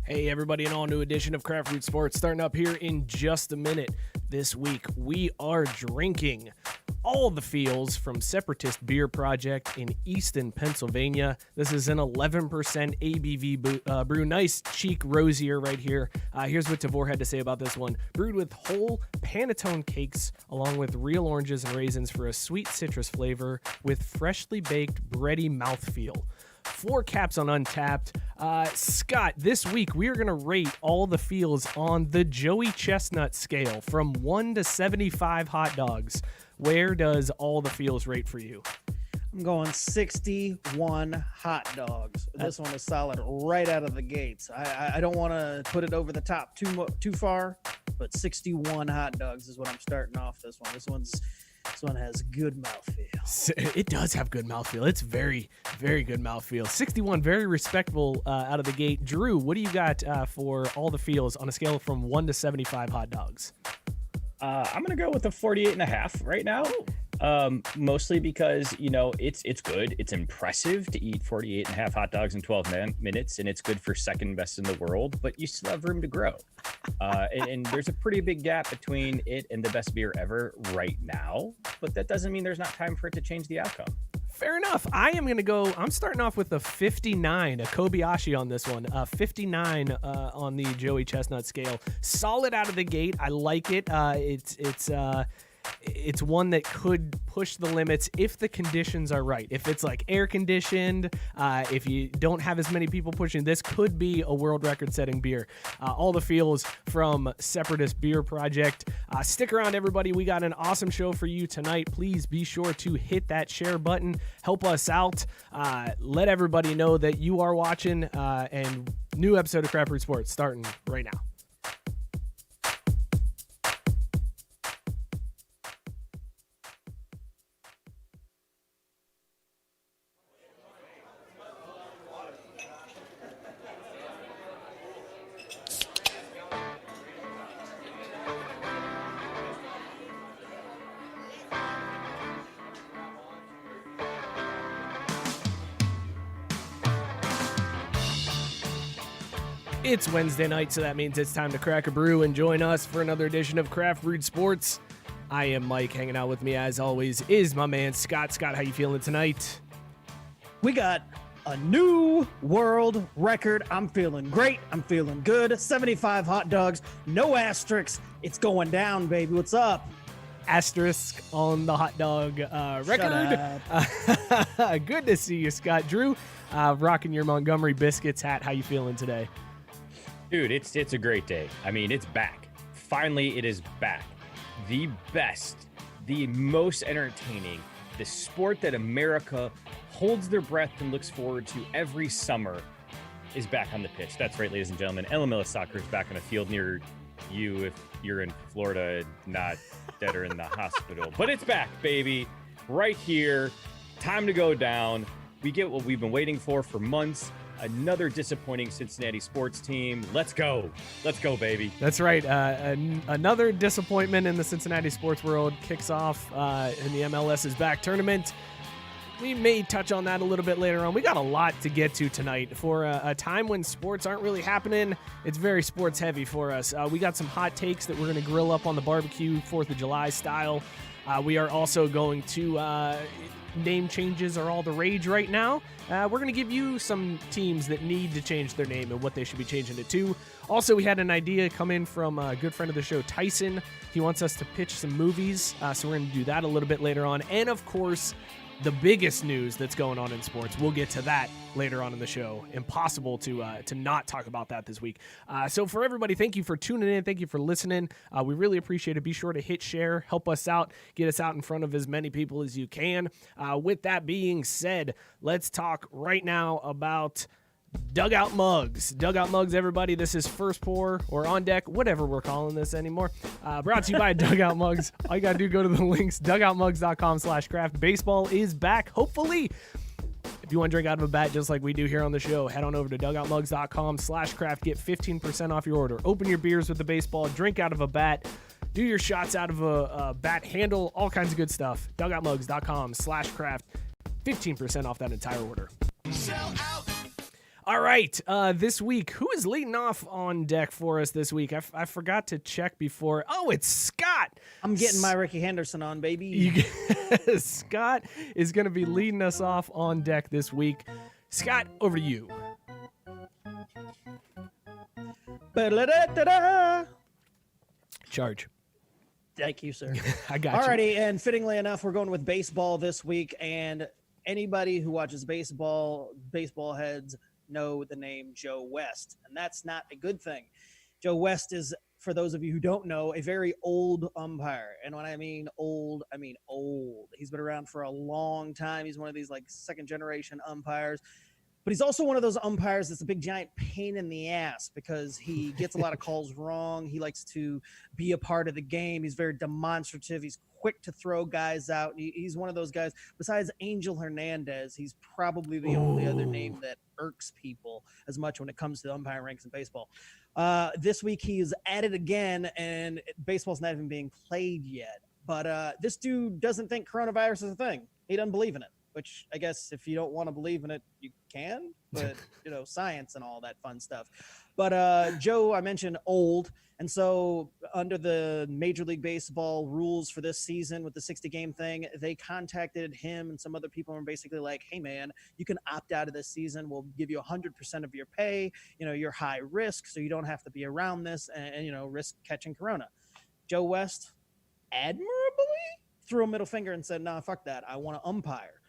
Hey everybody, an all-new edition of Craft Root Sports starting up here in just a minute. This week we are drinking all the feels from Separatist Beer Project in Easton, Pennsylvania. This is an 11% ABV brew. Nice, cheek, rosier right here. Here's what Tavour had to say about this one. Brewed with whole panettone cakes along with real oranges and raisins for a sweet citrus flavor with freshly baked bready mouthfeel. 4 caps on Untapped. Scott, this week we are going to rate all the feels on the Joey Chestnut scale from 1 to 75 hot dogs. Where does all the feels rate for you? I'm going 61 hot dogs. This one is solid right out of the gates. I don't want to put it over the top too far, but 61 hot dogs is what I'm starting off this one. This one has good mouthfeel. It does have good mouthfeel. It's very, very good mouthfeel. 61, very respectable out of the gate. Drew, what do you got for all the feels on a scale from 1 to 75 hot dogs? I'm going to go with a 48.5 right now. Mostly because, it's good. It's impressive to eat 48.5 hot dogs in 12 minutes, and it's good for second best in the world, but you still have room to grow. And there's a pretty big gap between it and the best beer ever right now, but that doesn't mean there's not time for it to change the outcome. Fair enough. I'm starting off with a 59, a Kobayashi on this one. 59 on the Joey Chestnut scale. Solid out of the gate. I like it. It's one that could push the limits if the conditions are right. If it's like air conditioned, if you don't have as many people pushing, this could be a world record setting beer. All the feels from Separatist Beer Project. Stick around, everybody. We got an awesome show for you tonight. Please be sure to hit that share button. Help us out. Let everybody know that you are watching, and new episode of Craft Root Sports starting right now. It's Wednesday night, so that means it's time to crack a brew and join us for another edition of Craft Root Sports. I am Mike. Hanging out with me, as always, is my man Scott. Scott, how you feeling tonight? We got a new world record. I'm feeling great. I'm feeling good. 75 hot dogs, no asterisks. It's going down, baby. What's up? Asterisk on the hot dog record. Good to see you, Scott. Drew, rocking your Montgomery Biscuits hat. How you feeling today? Dude, it's a great day. I mean, it's back. Finally, it is back. The best, the most entertaining, the sport that America holds their breath and looks forward to every summer is back on the pitch. That's right, ladies and gentlemen. LMLS soccer is back on a field near you if you're in Florida, not dead or in the hospital. But it's back, baby. Right here. Time to go down. We get what we've been waiting for months. Another disappointing Cincinnati sports team. Let's go. Let's go, baby. That's right. Another disappointment in the Cincinnati sports world kicks off in the MLS is Back tournament. We may touch on that a little bit later on. We got a lot to get to tonight. For a time when sports aren't really happening, it's very sports heavy for us. We got some hot takes that we're going to grill up on the barbecue, 4th of July style. We are also going to... name changes are all the rage right now. We're going to give you some teams that need to change their name and what they should be changing it to. Also, we had an idea come in from a good friend of the show, Tyson. He wants us to pitch some movies, so we're going to do that a little bit later on. And, of course, the biggest news that's going on in sports. We'll get to that later on in the show. Impossible to not talk about that this week. So for everybody, thank you for tuning in. Thank you for listening. We really appreciate it. Be sure to hit share, help us out, get us out in front of as many people as you can. With that being said, let's talk right now about Dugout Mugs. Dugout Mugs, everybody. This is First Pour or On Deck, whatever we're calling this anymore. Brought to you by Dugout Mugs. All you got to do, go to the links, dugoutmugs.com/craft. Baseball is back, hopefully. If you want to drink out of a bat just like we do here on the show, head on over to dugoutmugs.com/craft. Get 15% off your order. Open your beers with the baseball, drink out of a bat, do your shots out of a bat handle, all kinds of good stuff. Dugoutmugs.com/craft. 15% off that entire order. Sell out. All right, this week, who is leading off on deck for us this week? I forgot to check before. Oh, it's Scott. I'm getting my Ricky Henderson on, baby. Scott is going to be leading us off on deck this week. Scott, over to you. Ba-da-da-da-da. Charge. Thank you, sir. I got you. Alrighty, and fittingly enough, we're going with baseball this week, and anybody who watches baseball heads know the name Joe West, and that's not a good thing. Joe West is, for those of you who don't know, a very old umpire, and when I mean old, I mean old. He's been around for a long time. He's one of these like second-generation umpires, but he's also one of those umpires that's a big giant pain in the ass because he gets a lot of calls wrong. He likes to be a part of the game. He's very demonstrative. He's quick to throw guys out. He's one of those guys. Besides Angel Hernandez, he's probably the only other name that irks people as much when it comes to the umpire ranks in baseball. This week he is at it again, and baseball's not even being played yet. But this dude doesn't think coronavirus is a thing. He doesn't believe in it, which I guess if you don't want to believe in it, you can. But, science and all that fun stuff. But Joe, I mentioned old. And so under the Major League Baseball rules for this season with the 60-game thing, they contacted him and some other people and were basically like, hey, man, you can opt out of this season. We'll give you 100% of your pay. You're high risk, so you don't have to be around this and risk catching corona. Joe West admirably threw a middle finger and said, nah, fuck that. I want to umpire.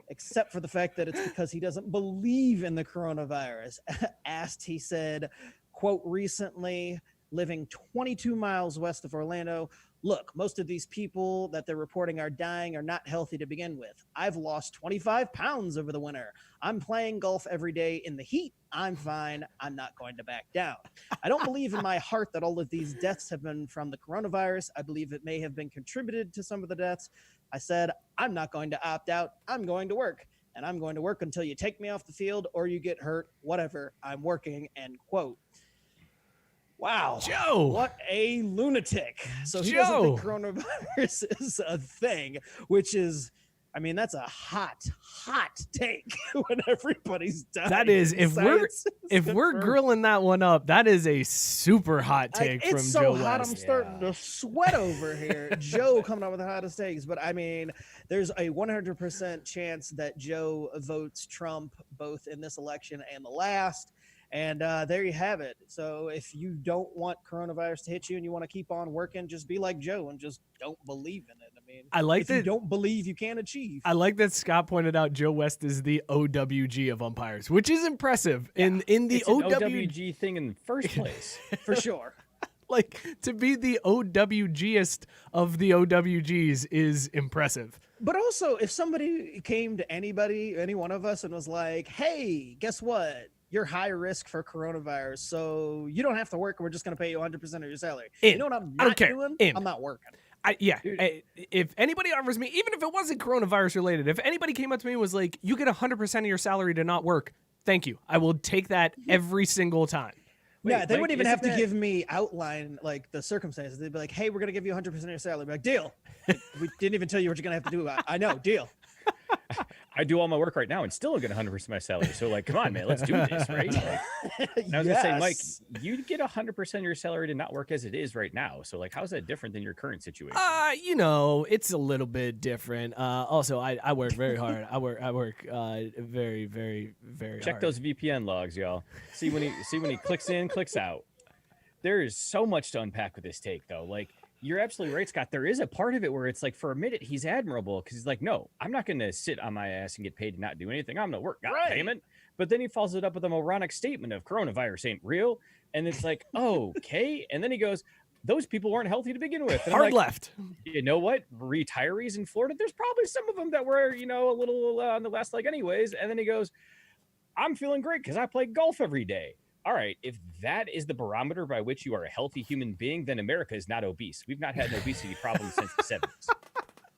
Except for the fact that it's because he doesn't believe in the coronavirus. Asked, he said, quote, recently living 22 miles west of Orlando, look, most of these people that they're reporting are dying are not healthy to begin with. I've lost 25 pounds over the winter. I'm playing golf every day in the heat. I'm fine. I'm not going to back down. I don't believe in my heart that all of these deaths have been from the coronavirus. I believe it may have been contributed to some of the deaths. I said, I'm not going to opt out. I'm going to work. And I'm going to work until you take me off the field or you get hurt, whatever. I'm working, end quote. Wow. Joe. What a lunatic. So he Joe. doesn't think coronavirus is a thing, which is, that's a hot take when everybody's dying. That is, if we're confirmed. grilling that one up, that is a super hot take from it's so Joe hot, West. I'm starting to sweat over here. Joe coming up with the hottest takes, but there's a 100% chance that Joe votes Trump both in this election and the last. And there you have it. So if you don't want coronavirus to hit you and you want to keep on working, just be like Joe and just don't believe in it. I like if that. You don't believe you can achieve. I like that Scott pointed out Joe West is the OWG of umpires, which is impressive. Yeah, in the it's an OWG thing in the first place. For sure. Like, to be the OWGist of the OWGs is impressive. But also, if somebody came to any one of us and was like, hey, guess what? You're high risk for coronavirus, so you don't have to work. We're just going to pay you 100% of your salary. You know what I'm not doing? I'm not working. If anybody offers me, even if it wasn't coronavirus related, if anybody came up to me and was like, you get 100% of your salary to not work, thank you. I will take that every single time. Yeah, they wouldn't even have to give me outline like the circumstances. They'd be like, hey, we're going to give you 100% of your salary. I'd be like, deal. We didn't even tell you what you're going to have to do. I know, deal. I do all my work right now and still get 100% of my salary. So, come on, man, let's do this, right? And I was going to say, Mike, you get 100% of your salary to not work as it is right now. So, how's that different than your current situation? It's a little bit different. Also, I work very hard. I work very, very, very Check hard. those VPN logs, y'all. See when he clicks in, clicks out. There is so much to unpack with this take, though. You're absolutely right, Scott. There is a part of it where it's for a minute, he's admirable because he's like, no, I'm not going to sit on my ass and get paid to not do anything. I'm going to work. God damn it. But then he follows it up with a moronic statement of coronavirus ain't real. And it's like, okay. And then he goes, those people weren't healthy to begin with. And Hard left. You know what? Retirees in Florida, there's probably some of them that were, a little on the last leg anyways. And then he goes, I'm feeling great because I play golf every day. All right, if that is the barometer by which you are a healthy human being, then America is not obese. We've not had an obesity problem since the 70s.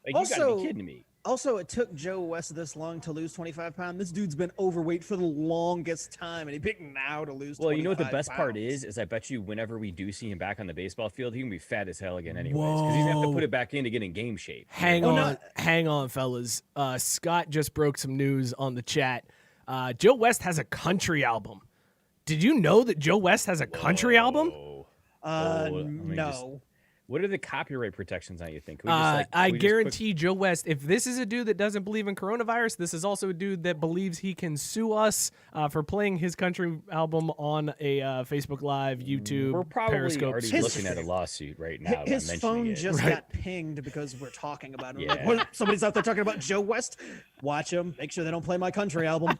You gotta be kidding me. Also, it took Joe West this long to lose 25 pounds. This dude's been overweight for the longest time, and he picked now to lose 25 Well, you know what the best pounds. part is I bet you whenever we do see him back on the baseball field, he can be fat as hell again anyways, because he's going to have to put it back in to get in game shape. Hang on, fellas. Scott just broke some news on the chat. Joe West has a country album. Did you know that Joe West has a country album? No. What are the copyright protections on you think? I guarantee Joe West, if this is a dude that doesn't believe in coronavirus, this is also a dude that believes he can sue us for playing his country album on a Facebook Live, YouTube, We're probably Periscope. already looking at a lawsuit right now. His phone just got pinged because we're talking about him. Like, what, somebody's out there talking about Joe West. Watch him. Make sure they don't play my country album.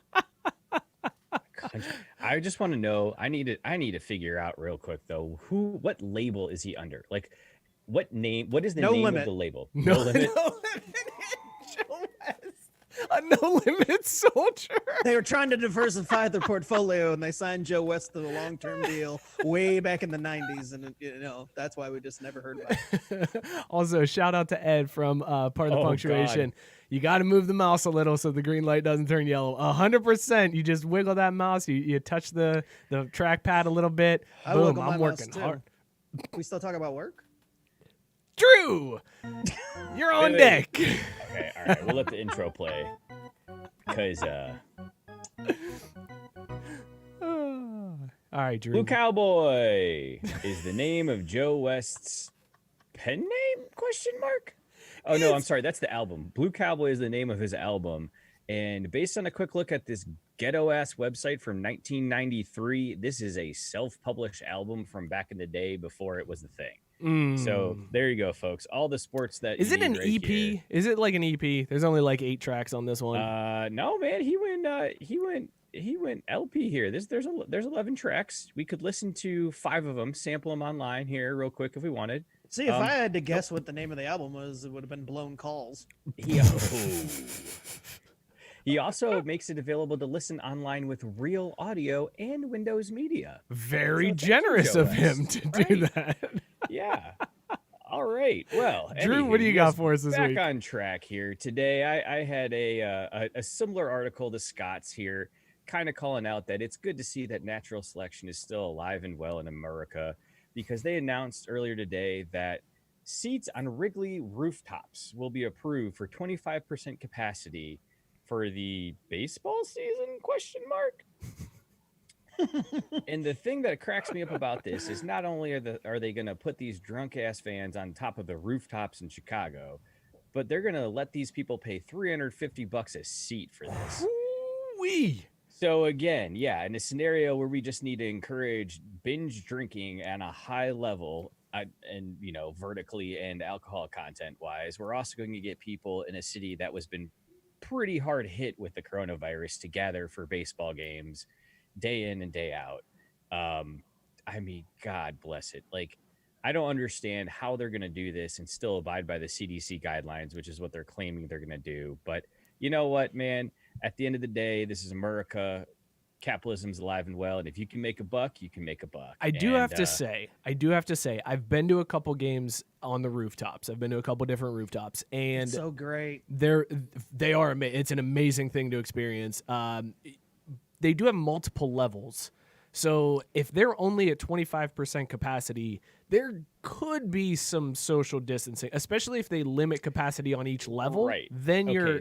I just want to know. I need to figure out real quick though. What label is he under? Like, what name? What is the name of the label? No limit. No limit. Joe West, a no limit soldier. They were trying to diversify their portfolio, and they signed Joe West to a long-term deal way back in the '90s, and that's why we just never heard about it. Also, shout out to Ed from Part of the Punctuation. God. You got to move the mouse a little so the green light doesn't turn yellow. 100%. You just wiggle that mouse. You touch the trackpad a little bit. Boom, I'm working hard. We still talk about work? Drew, you're on deck. Okay, all right. We'll let the intro play because all right, Drew. Blue Cowboy is the name of Joe West's pen name? Question mark. Oh no, I'm sorry. That's the album. Blue Cowboy is the name of his album, and based on a quick look at this ghetto ass website from 1993, this is a self-published album from back in the day before it was the thing. So there you go, folks. All the sports that is it an right EP? Here. Is it like an EP? There's only like 8 tracks on this one. No, man. He went LP here. There's 11 tracks. We could listen to 5 of them, sample them online here real quick if we wanted. See, if I had to guess what the name of the album was, it would have been Blown Calls. He also makes it available to listen online with Real Audio and Windows Media. Very generous of him to do that. Yeah. All right. Well, Drew, what do you got for us this week? Back on track here. Today, I had a similar article to Scott's here, kind of calling out that it's good to see that natural selection is still alive and well in America, because they announced earlier today that seats on Wrigley rooftops will be approved for 25% capacity for the baseball season? Question mark. And the thing that cracks me up about this is not only are they going to put these drunk ass fans on top of the rooftops in Chicago, but they're going to let these people pay $350 a seat for this. Wee. So again, yeah, in a scenario where we just need to encourage binge drinking at a high level, and vertically and alcohol content wise, we're also going to get people in a city that was been pretty hard hit with the coronavirus to gather for baseball games day in and day out. I mean, God bless it. Like, I don't understand how they're going to do this and still abide by the CDC guidelines, which is what they're claiming they're going to do. But you know what, man? At the end of the day, this is America. Capitalism's alive and well, and if you can make a buck, you can make a buck. I do have to say, I've been to a couple games on the rooftops. I've been to a couple different rooftops, and it's so great. They are. It's an amazing thing to experience. They do have multiple levels. So if they're only at 25% capacity, there could be some social distancing, especially if they limit capacity on each level. Right. Then you're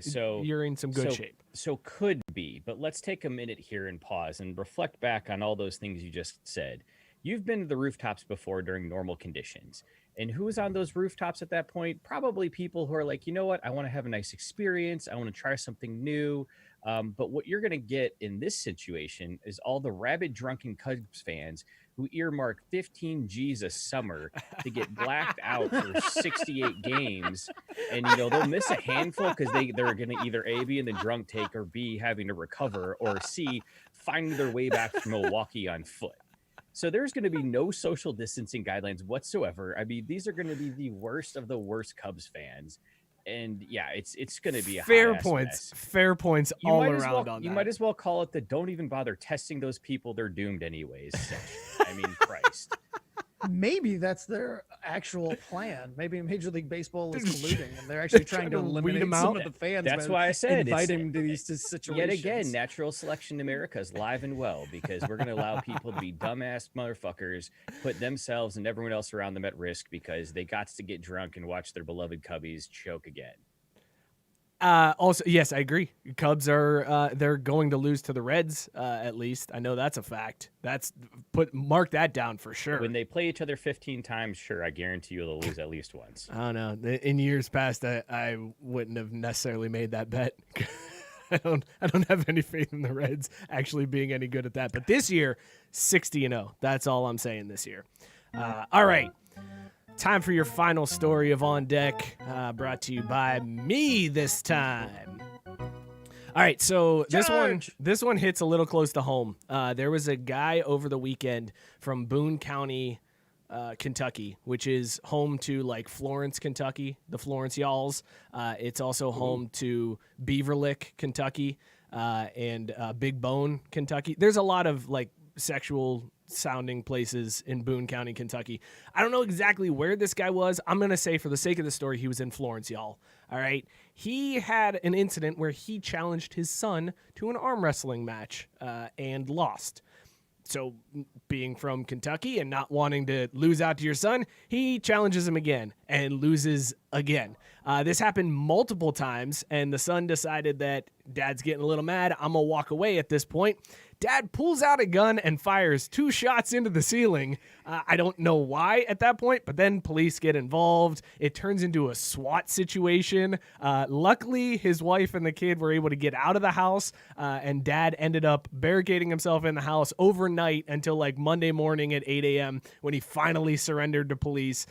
in some good shape. So could be, but let's take a minute here and pause and reflect back on all those things you just said. You've been to the rooftops before during normal conditions. And who was on those rooftops at that point? Probably people who are like, you know what? I want to have a nice experience. I want to try something new. But what you're going to get in this situation is all the rabid drunken Cubs fans who earmark 15 G's a summer to get blacked out for 68 games. And, they'll miss a handful because they're going to either A, be in the drunk take, or B, having to recover, or C, finding their way back from Milwaukee on foot. So there's going to be no social distancing guidelines whatsoever. I mean, these are going to be the worst of the worst Cubs fans. And yeah, it's going to be a fair points all around on that. You might as well call it the don't even bother testing those people. They're doomed anyways. I mean, Christ. Maybe that's their actual plan. Maybe Major League Baseball is colluding, and they're actually trying to eliminate some of the fans. That's why I said inviting to these situations. Yet again, natural selection in America is live and well, because we're going to allow people to be dumbass motherfuckers, put themselves and everyone else around them at risk because they got to get drunk and watch their beloved Cubbies choke again. Also, yes, I agree. Cubs are they're going to lose to the Reds. At least I know that's a fact. Mark that down for sure. When they play each other 15 times, sure, I guarantee you they'll lose at least once. I don't know. In years past, I wouldn't have necessarily made that bet. I don't have any faith in the Reds actually being any good at that. But this year, 60-0. That's all I'm saying this year. All right. Time for your final story of On Deck, brought to you by me this time. All right, so this one hits a little close to home. There was a guy over the weekend from Boone County, Kentucky, which is home to like Florence, Kentucky, the Florence Y'alls. It's also home to Beaver Lick, Kentucky, and Big Bone, Kentucky. There's a lot of like sexual sounding places in Boone County, Kentucky. I don't know exactly where this guy was. I'm going to say for the sake of the story, he was in Florence, y'all. All right. He had an incident where he challenged his son to an arm wrestling match and lost. So being from Kentucky and not wanting to lose out to your son, he challenges him again and loses again. This happened multiple times, and the son decided that Dad's getting a little mad. I'm going to walk away at this point. Dad pulls out a gun and fires 2 shots into the ceiling. I don't know why at that point, but then police get involved. It turns into a SWAT situation. Luckily, his wife and the kid were able to get out of the house, and Dad ended up barricading himself in the house overnight until like Monday morning at 8 a.m. when he finally surrendered to police.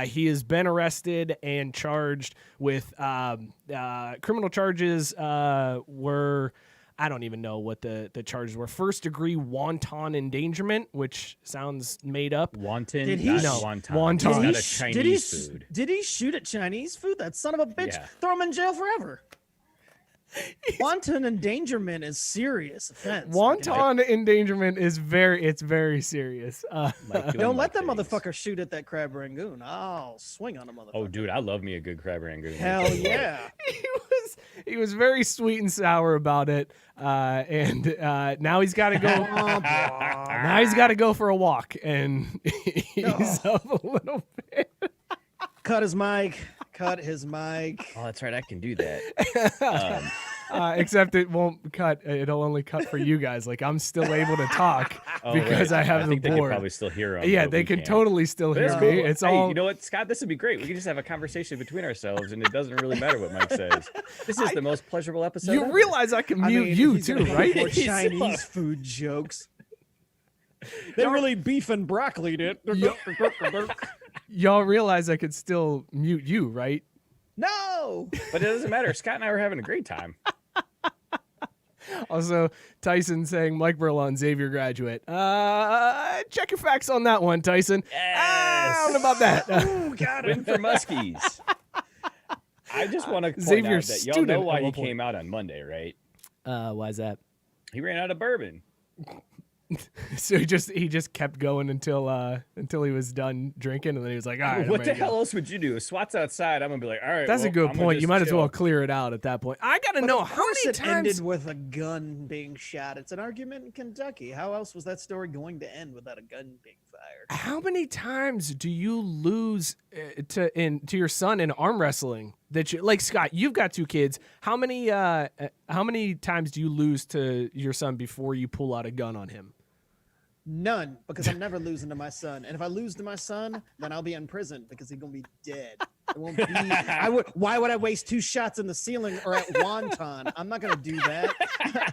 He has been arrested and charged with criminal charges were... I don't even know what the charges were. First-degree wanton endangerment, which sounds made up. Wanton? Did he? Not wonton. Wonton. Not a Chinese food. Did he shoot at Chinese food? That son of a bitch. Yeah. Throw him in jail forever. Wanton endangerment is serious offense. Wanton endangerment is very serious. Don't let that motherfucker shoot at that crab rangoon. I'll swing on a motherfucker. Oh, dude, I love me a good crab rangoon. Hell yeah. He was very sweet and sour about it, and now he's got to go. Now he's got to go for a walk, and he's up a little bit. Cut his mic. Oh, that's right. I can do that. Except it won't cut. It'll only cut for you guys. Like I'm still able to talk because right. I have I the think they can board. probably still hear him. Yeah, but they we can can't. totally still hear That's me. cool. It's hey, all. you know what, Scott? This would be great. We can just have a conversation between ourselves, and it doesn't really matter what Mike says. This is the most pleasurable episode. You ever. realize I can mute you he's too, gonna right? More Chinese food jokes. They really beef and broccoli it. Y'all realize I could still mute you, right? No. But it doesn't matter. Scott and I were having a great time. Also, Tyson saying Mike Burlon, Xavier graduate. Check your facts on that one, Tyson. I don't know about that. Ooh, got Win him. for Muskies. I just want to point Xavier out that y'all student know why at he one point. came out on Monday, right? Why is that? He ran out of bourbon. So he just kept going until he was done drinking, and then he was like, all right. What the hell else would you do? If SWAT's outside, I'm going to be like, all right. That's a good I'm gonna point. You just might as well chill. clear it out at that point. I got to know Of how course many it times. ended with a gun being shot. It's an argument in Kentucky. How else was that story going to end without a gun being fired? How many times do you lose to your son in arm wrestling? That you like, Scott? You've got 2 kids. How many times do you lose to your son before you pull out a gun on him? None, because I'm never losing to my son. And if I lose to my son, then I'll be in prison because he's gonna be dead. It won't be. Why would I waste 2 shots in the ceiling or at wonton? I'm not gonna do that.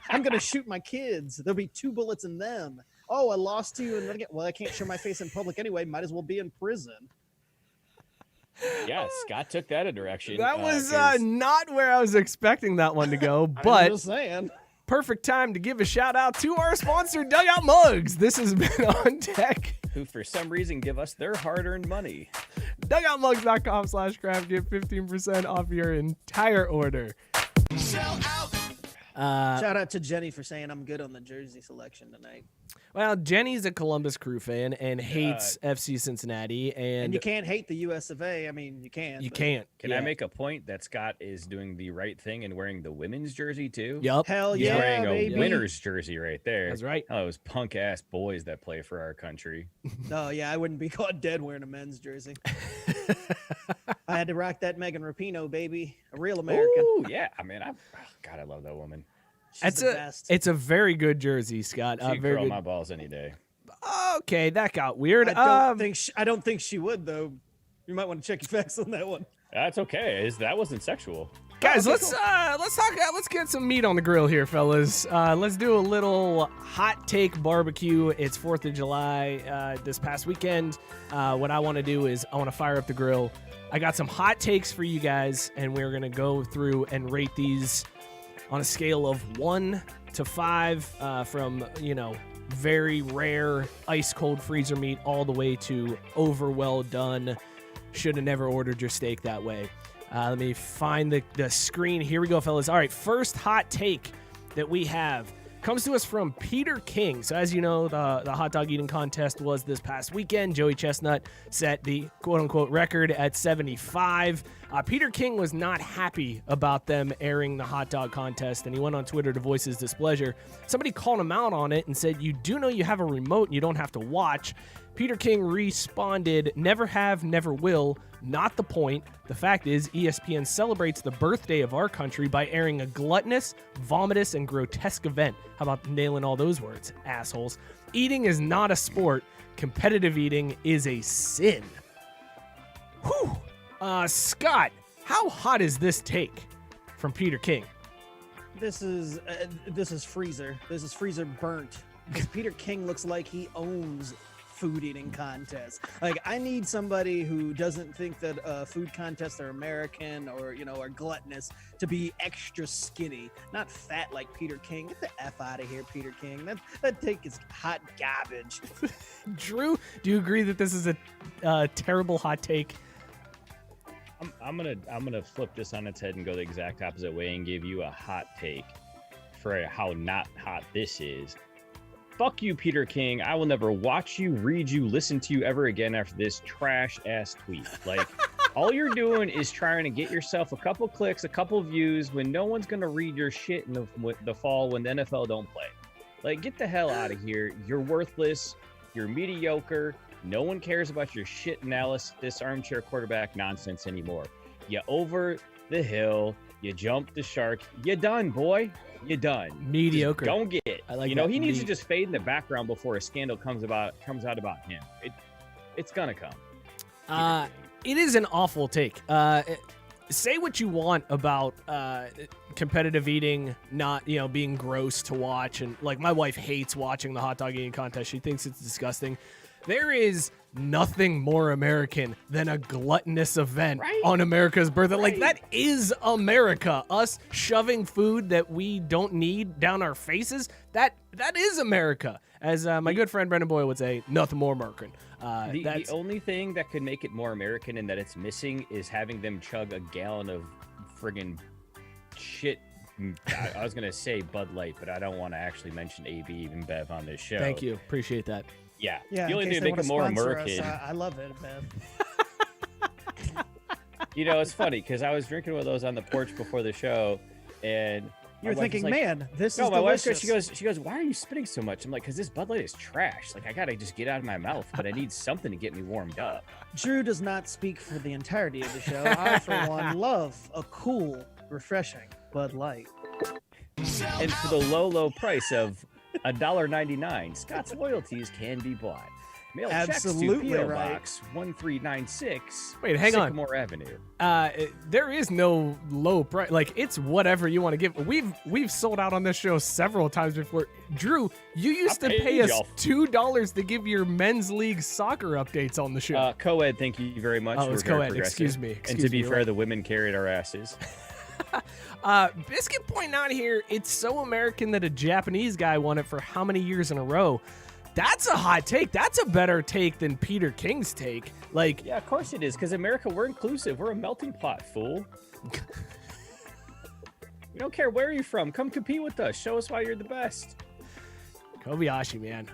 I'm gonna shoot my kids. There'll be 2 bullets in them. Oh, I lost to you, and then again, well, I can't show my face in public anyway. Might as well be in prison. Yeah, Scott took that a direction. That was 'cause- not where I was expecting that one to go, I'm but just saying. perfect time to give a shout out to our sponsor, Dugout Mugs. This has been On Deck. who for some reason give us their hard-earned money. Dugoutmugs.com/craft. Get 15% off your entire order. Shout out to Jenny for saying I'm good on the jersey selection tonight. Well, Jenny's a Columbus Crew fan and hates FC Cincinnati, And you can't hate the US of A. I mean, you can. You but- can't. Can I make a point that Scott is doing the right thing and wearing the women's jersey too? Yup. Hell He's yeah, wearing a baby. winner's jersey right there. That's right. Oh, those punk ass boys that play for our country. Oh yeah, I wouldn't be caught dead wearing a men's jersey. I had to rock that Megan Rapinoe, baby. A real American. Ooh, yeah. I mean, God, I love that woman. She's the best. It's a very good jersey, Scott. She'd Very curl good. my balls any day. Okay, that got weird. I don't think she would, though. You might want to check your facts on that one. That's okay. That wasn't sexual. Guys, okay, let's get some meat on the grill here, fellas. Let's do a little hot take barbecue. It's 4th of July this past weekend. What I want to do is I want to fire up the grill. I got some hot takes for you guys, and we're going to go through and rate these on a scale of 1 to 5 from, very rare ice cold freezer meat all the way to over well done. Should have never ordered your steak that way. Let me find the screen. Here we go, fellas. All right, first hot take that we have comes to us from Peter King. So as you know, the hot dog eating contest was this past weekend. Joey Chestnut set the quote-unquote record at 75. Peter King was not happy about them airing the hot dog contest, and he went on Twitter to voice his displeasure. Somebody called him out on it and said, "You do know you have a remote and you don't have to watch." Peter King responded, "Never have, never will. Not the point. The fact is, ESPN celebrates the birthday of our country by airing a gluttonous, vomitous, and grotesque event." How about nailing all those words, assholes? Eating is not a sport. Competitive eating is a sin. Whew. Scott, how hot is this take from Peter King? This is freezer. This is freezer burnt. Because Peter King looks like he owns food eating contests. Like, I need somebody who doesn't think that food contests are American or are gluttonous to be extra skinny, not fat like Peter King. Get the F out of here, Peter King. That take is hot garbage. Drew, do you agree that this is a terrible hot take? I'm gonna flip this on its head and go the exact opposite way and give you a hot take for how not hot this is. Fuck you, Peter King. I will never watch you, read you, listen to you ever again after this trash ass tweet. Like, all you're doing is trying to get yourself a couple clicks, a couple views when no one's gonna read your shit in the fall when the NFL don't play. Like, get the hell out of here. You're worthless. You're mediocre. No one cares about your shit analysis, this armchair quarterback nonsense anymore. You over the hill. You jumped the shark. You done, boy. You done. Mediocre. Just don't get it. I like he that. needs to just fade in the background before a scandal comes out about him. It's gonna come. It is an awful take. Say what you want about competitive eating not being gross to watch, and like my wife hates watching the hot dog eating contest. She thinks it's disgusting. There is nothing more American than a gluttonous event on America's birthday. Like, that is America. Us shoving food that we don't need down our faces. That is America. As my good friend Brendan Boyle would say, nothing more American. The only thing that could make it more American and that it's missing is having them chug a gallon of friggin' shit. I was going to say Bud Light, but I don't want to actually mention AB and Bev on this show. Thank you. Appreciate that. Yeah. Yeah, the only thing to make it more American. I love it, man. It's funny because I was drinking one of those on the porch before the show, and you're thinking, like, man, this no, is my delicious. wife goes, she goes, why are you spitting so much? I'm like, because this Bud Light is trash. Like, I gotta just get out of my mouth, but I need something to get me warmed up. Drew does not speak for the entirety of the show. I, for one, love a cool, refreshing Bud Light. And for the low price of $1.99, Scott's loyalties can be bought. Mail Absolutely checks to PO right. Box 1396. Wait, hang on. Sycamore Avenue. There is no low price. Like, it's whatever you want to give. We've sold out on this show several times before. Drew, you used to pay us $2 to give your men's league soccer updates on the show. Co-ed, thank you very much. Oh, it's co-ed. Excuse me. And to be fair, the women carried our asses. Biscuit pointing out here, it's so American that a Japanese guy won it for how many years in a row. That's a hot take. That's a better take than Peter King's take. Like, yeah, of course it is, because America, we're inclusive. We're a melting pot, fool. We don't care where you're from. Come compete with us. Show us why you're the best. Kobayashi, man.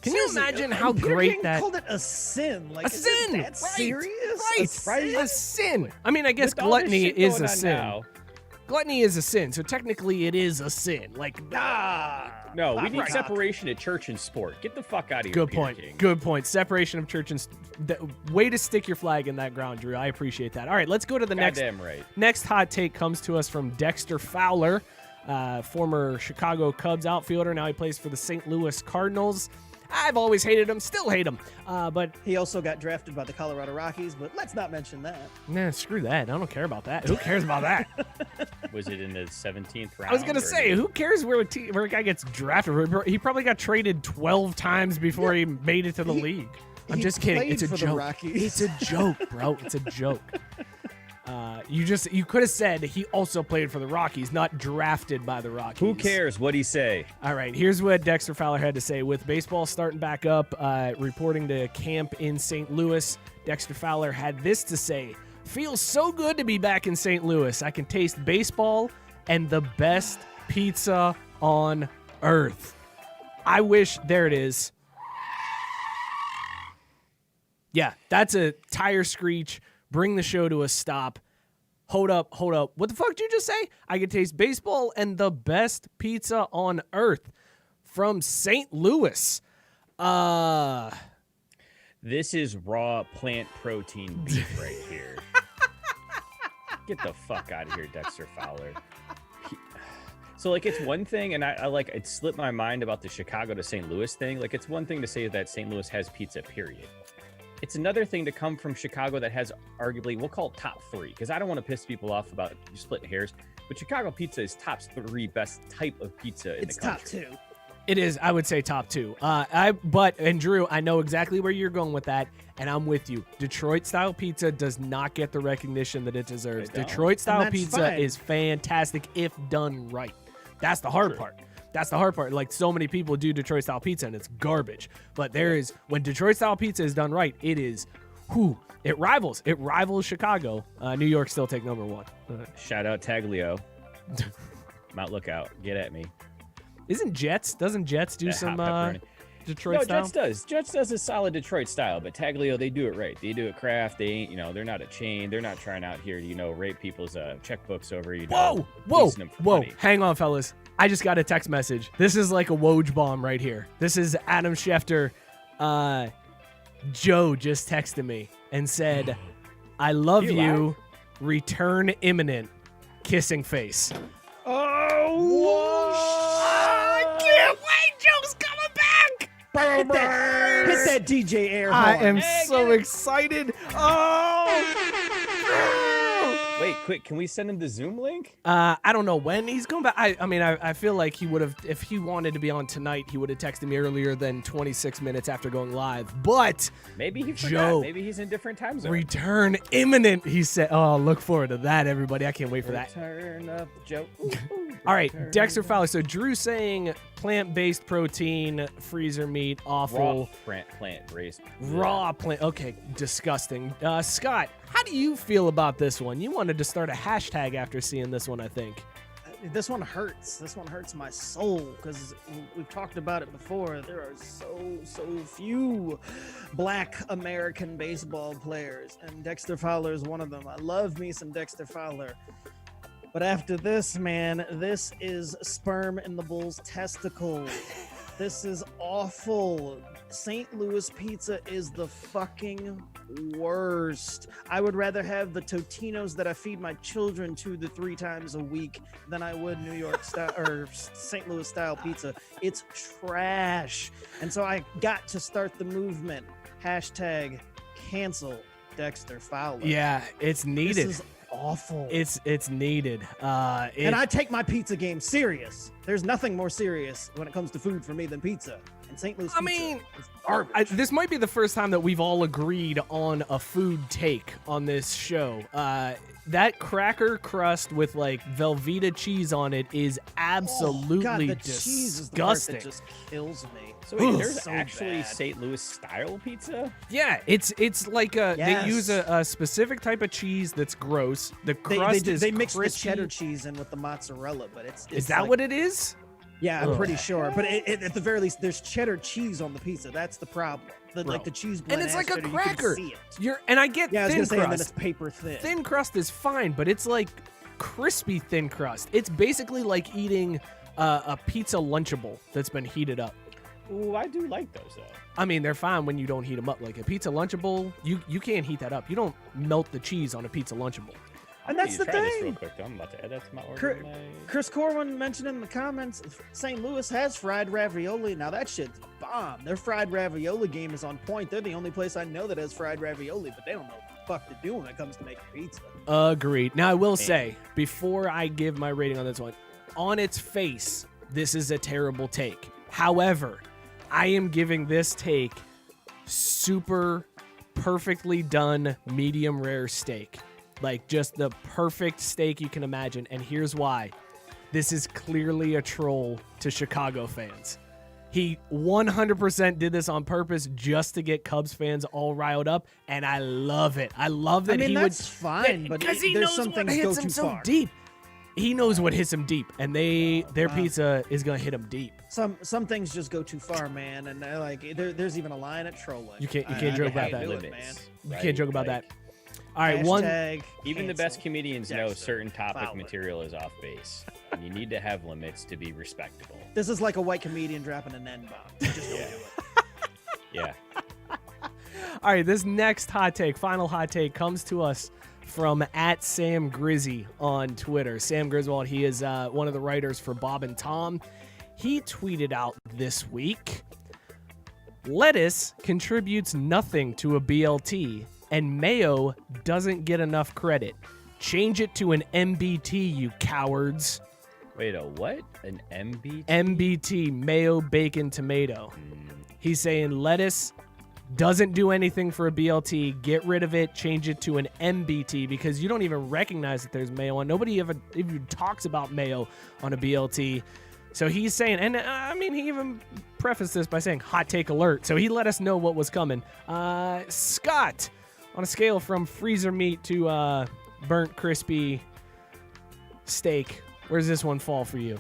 Can you imagine how Peter great King that? called it a sin. Like, A is sin. it that serious? Right. A sin. I mean, I guess With all this gluttony shit is going a on sin. now. Gluttony is a sin, so technically it is a sin. Like, No, we need Right. separation of church and sport. Get the fuck out of here. Good Peter point. King. Good point. Separation of church and way to stick your flag in that ground, Drew. I appreciate that. All right, let's go to the Goddamn right. next hot take. Comes to us from Dexter Fowler, former Chicago Cubs outfielder. Now he plays for the St. Louis Cardinals. I've always hated him, still hate him. But He also got drafted by the Colorado Rockies, but let's not mention that. nah, screw that. I don't care about that. Who cares about that? Was it in the 17th round? I was gonna or say, who cares where a guy gets drafted? He probably got traded 12 times before he made it to the league. I'm He just kidding. played It's a for the joke. Rockies. It's a joke, bro. It's a joke. You could have said he also played for the Rockies, not drafted by the Rockies. Who cares what he say? All right, here's what Dexter Fowler had to say. With baseball starting back up, reporting to camp in St. Louis, Dexter Fowler had this to say: "Feels so good to be back in St. Louis. I can taste baseball and the best pizza on earth." I wish, there it is. Yeah, that's a tire screech. Bring the show to a stop. Hold up. What the fuck did you just say? I can taste baseball and the best pizza on earth from St. Louis. This is raw plant protein beef right here. Get the fuck out of here, Dexter Fowler. So, like, it's one thing, and I like, it slipped my mind about the Chicago to St. Louis thing. Like, it's one thing to say that St. Louis has pizza, period. It's another thing to come from Chicago that has arguably, we'll call it top 3, because I don't want to piss people off about splitting hairs, but Chicago pizza is top 3 best type of pizza in It's the country. top 2. It is, I would say, top 2. And Drew, I know exactly where you're going with that, and I'm with you. Detroit-style pizza does not get the recognition that it deserves. They don't. Detroit-style And that's pizza fine. is fantastic if done right. That's the hard part. That's the hard part. Like, so many people do Detroit-style pizza, and it's garbage. But when Detroit-style pizza is done right, it is, it rivals. It rivals Chicago. New York still take number 1. Shout out Taglio. Mount Lookout. Get at me. Doesn't Jets do That some hot pepperoni. Detroit No, style? Jets does. Jets does a solid Detroit style, but Taglio, they do it right. They do it craft. They ain't, they're not a chain. They're not trying out here to, rape people's checkbooks over, Whoa. leasing them for money. Hang on, fellas. I just got a text message. This is like a Woj bomb right here. This is Adam Schefter. Joe just texted me and said, "I love You you. live? Return imminent. Kissing face." Oh, I can't wait. Joe's coming back. hit that DJ air I horn. am so excited. Wait, quick, can we send him the Zoom link? I don't know when he's going back. I feel like he would have, if he wanted to be on tonight, he would have texted me earlier than 26 minutes after going live. But Maybe he forgot. Joe, Maybe he's in different time zone. return imminent, he said. Oh, look forward to that, everybody. I can't wait for that. Turn up, Joe. All right, Dexter Fowler. So Drew saying plant-based protein, freezer meat, awful. Plant-based. Raw plant. Okay, disgusting. Scott, how do you feel about this one? You wanted to start a hashtag after seeing this one, I think. This one hurts. This one hurts my soul because we've talked about it before. There are so few Black American baseball players, and Dexter Fowler is one of them. I love me some Dexter Fowler. But after this, man, this is sperm in the bull's testicle. This is awful. St. Louis pizza is the fucking worst. I would rather have the Totinos that I feed my children 2 to 3 times a week than I would New York style or St. Louis style pizza. It's trash. And so I got to start the movement. Hashtag cancel Dexter Fowler. Yeah, it's needed. This is awful. It's needed. And I take my pizza game serious. There's nothing more serious when it comes to food for me than pizza. And St. Louis pizza is garbage. This might be the first time that we've all agreed on a food take on this show. That cracker crust with like Velveeta cheese on it is absolutely God, the cheese is the part disgusting. that just kills me. So wait, Ugh. there's So actually bad. St. Louis style pizza? Yeah, it's like they Yes. use a specific type of cheese that's gross. The crust is They mix crispy. the cheddar cheese in with the mozzarella, but it's Is that like- what it is? Yeah, I'm Ugh. pretty sure. But at the very least, there's cheddar cheese on the pizza. That's the problem. Bro. Like the cheese And blend it's has like a cheddar, you can cracker. see it. And I get Yeah, I was thin gonna say, and then crust. it's paper thin. Thin crust is fine, but it's like crispy thin crust. It's basically like eating a pizza Lunchable that's been heated up. Ooh, I do like those though. I mean, they're fine when you don't heat them up. Like a pizza Lunchable, you can't heat that up. You don't melt the cheese on a pizza Lunchable. And that's the try this thing. real quick. I'm about to add that to my order. Chris Corwin mentioned in the comments, St. Louis has fried ravioli. Now that shit's bomb. Their fried ravioli game is on point. They're the only place I know that has fried ravioli, but they don't know what the fuck to do when it comes to making pizza. Agreed. Now I will say, before I give my rating on this one, on its face, this is a terrible take. However, I am giving this take super perfectly done medium rare steak. Like just the perfect steak you can imagine. And here's why. This is clearly a troll to Chicago fans. He 100% did this on purpose just to get Cubs fans all riled up. And I love it. I love that that's fine, but because he there's knows some what things hits go him too so far. deep. He knows what hits him deep. And their pizza is going to him deep. Some things just go too far, man. And there's even a line at trolling. You can't joke about that. You can't joke about that. All right, Even the best cancel comedians know Dexter certain topic Fowler. material is off base. And you need to have limits to be respectable. This is like a white comedian dropping an N-bomb. Just don't do it. Yeah. All right, this next final hot take, comes to us from @SamGrizzy on Twitter. Sam Griswold, he is one of the writers for Bob and Tom. He tweeted out this week, lettuce contributes nothing to a BLT, and mayo doesn't get enough credit. Change it to an MBT, you cowards. Wait, a what? An MBT? MBT, mayo, bacon, tomato. He's saying lettuce doesn't do anything for a BLT. Get rid of it. Change it to an MBT because you don't even recognize that there's mayo on. Nobody even talks about mayo on a BLT. So he's saying, and I mean, he even prefaced this by saying hot take alert. So he let us know what was coming. Scott, on a scale from freezer meat to burnt crispy steak, where does this one fall for you?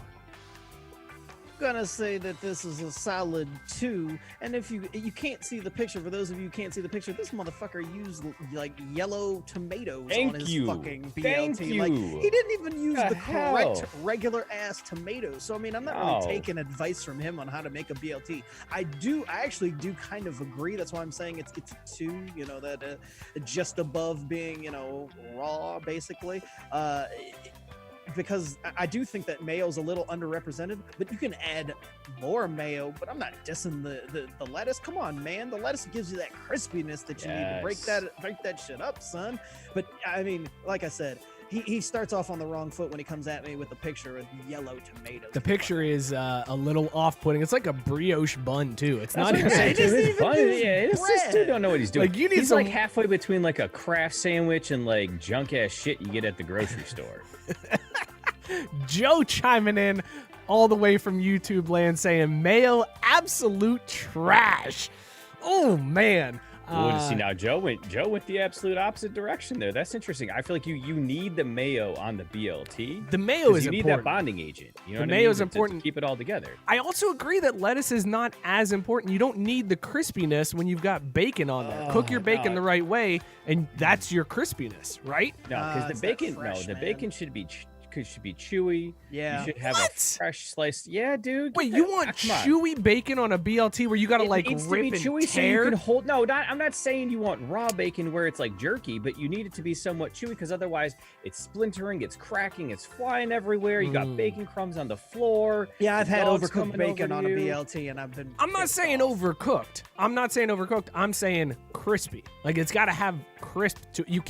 Gonna say that this is a solid 2, and if you can't see the picture, for those of you who can't see the picture, this motherfucker used like yellow tomatoes on his fucking BLT. Thank you. Like he didn't even use the correct hell? regular ass tomatoes. So I mean, I'm not really taking advice from him on how to make a BLT. I actually do kind of agree. That's why I'm saying it's a 2. You know, that just above being raw basically. Because I do think that mayo's a little underrepresented, but you can add more mayo. But I'm not dissing the lettuce. Come on, man. The lettuce gives you that crispiness that you need to break that shit up, son. But I mean, like I said, he starts off on the wrong foot when he comes at me with the picture of yellow tomatoes. The picture is a little off-putting. It's like a brioche bun too. It's not even. It's fun. Yeah, this dude don't know what he's doing. Like he's like halfway between like a craft sandwich and like junk ass shit you get at the grocery store. Joe chiming in all the way from YouTube land saying mayo absolute trash. Oh man. See now Joe went the absolute opposite direction there. That's interesting. I feel like you need the mayo on the BLT. The mayo is you need important. that bonding agent. You know the what mayo I mean? is important. To keep it all together. I also agree that lettuce is not as important. You don't need the crispiness when you've got bacon on there. Cook your bacon the right way, and that's your crispiness, right? No, because the bacon should be chewy. Yeah. You should have a fresh slice. Yeah, dude. Wait, you want chewy bacon on a BLT where you gotta rip to be and chewy so tear? you can hold. No, I'm not saying you want raw bacon where it's like jerky, but you need it to be somewhat chewy because otherwise it's splintering, it's cracking, it's flying everywhere. You got bacon crumbs on the floor. Yeah, I've had Dogs overcooked coming bacon over on a you. BLT, and I've been. I'm not pissed saying off. overcooked. I'm saying crispy. Like it's gotta have crisp to you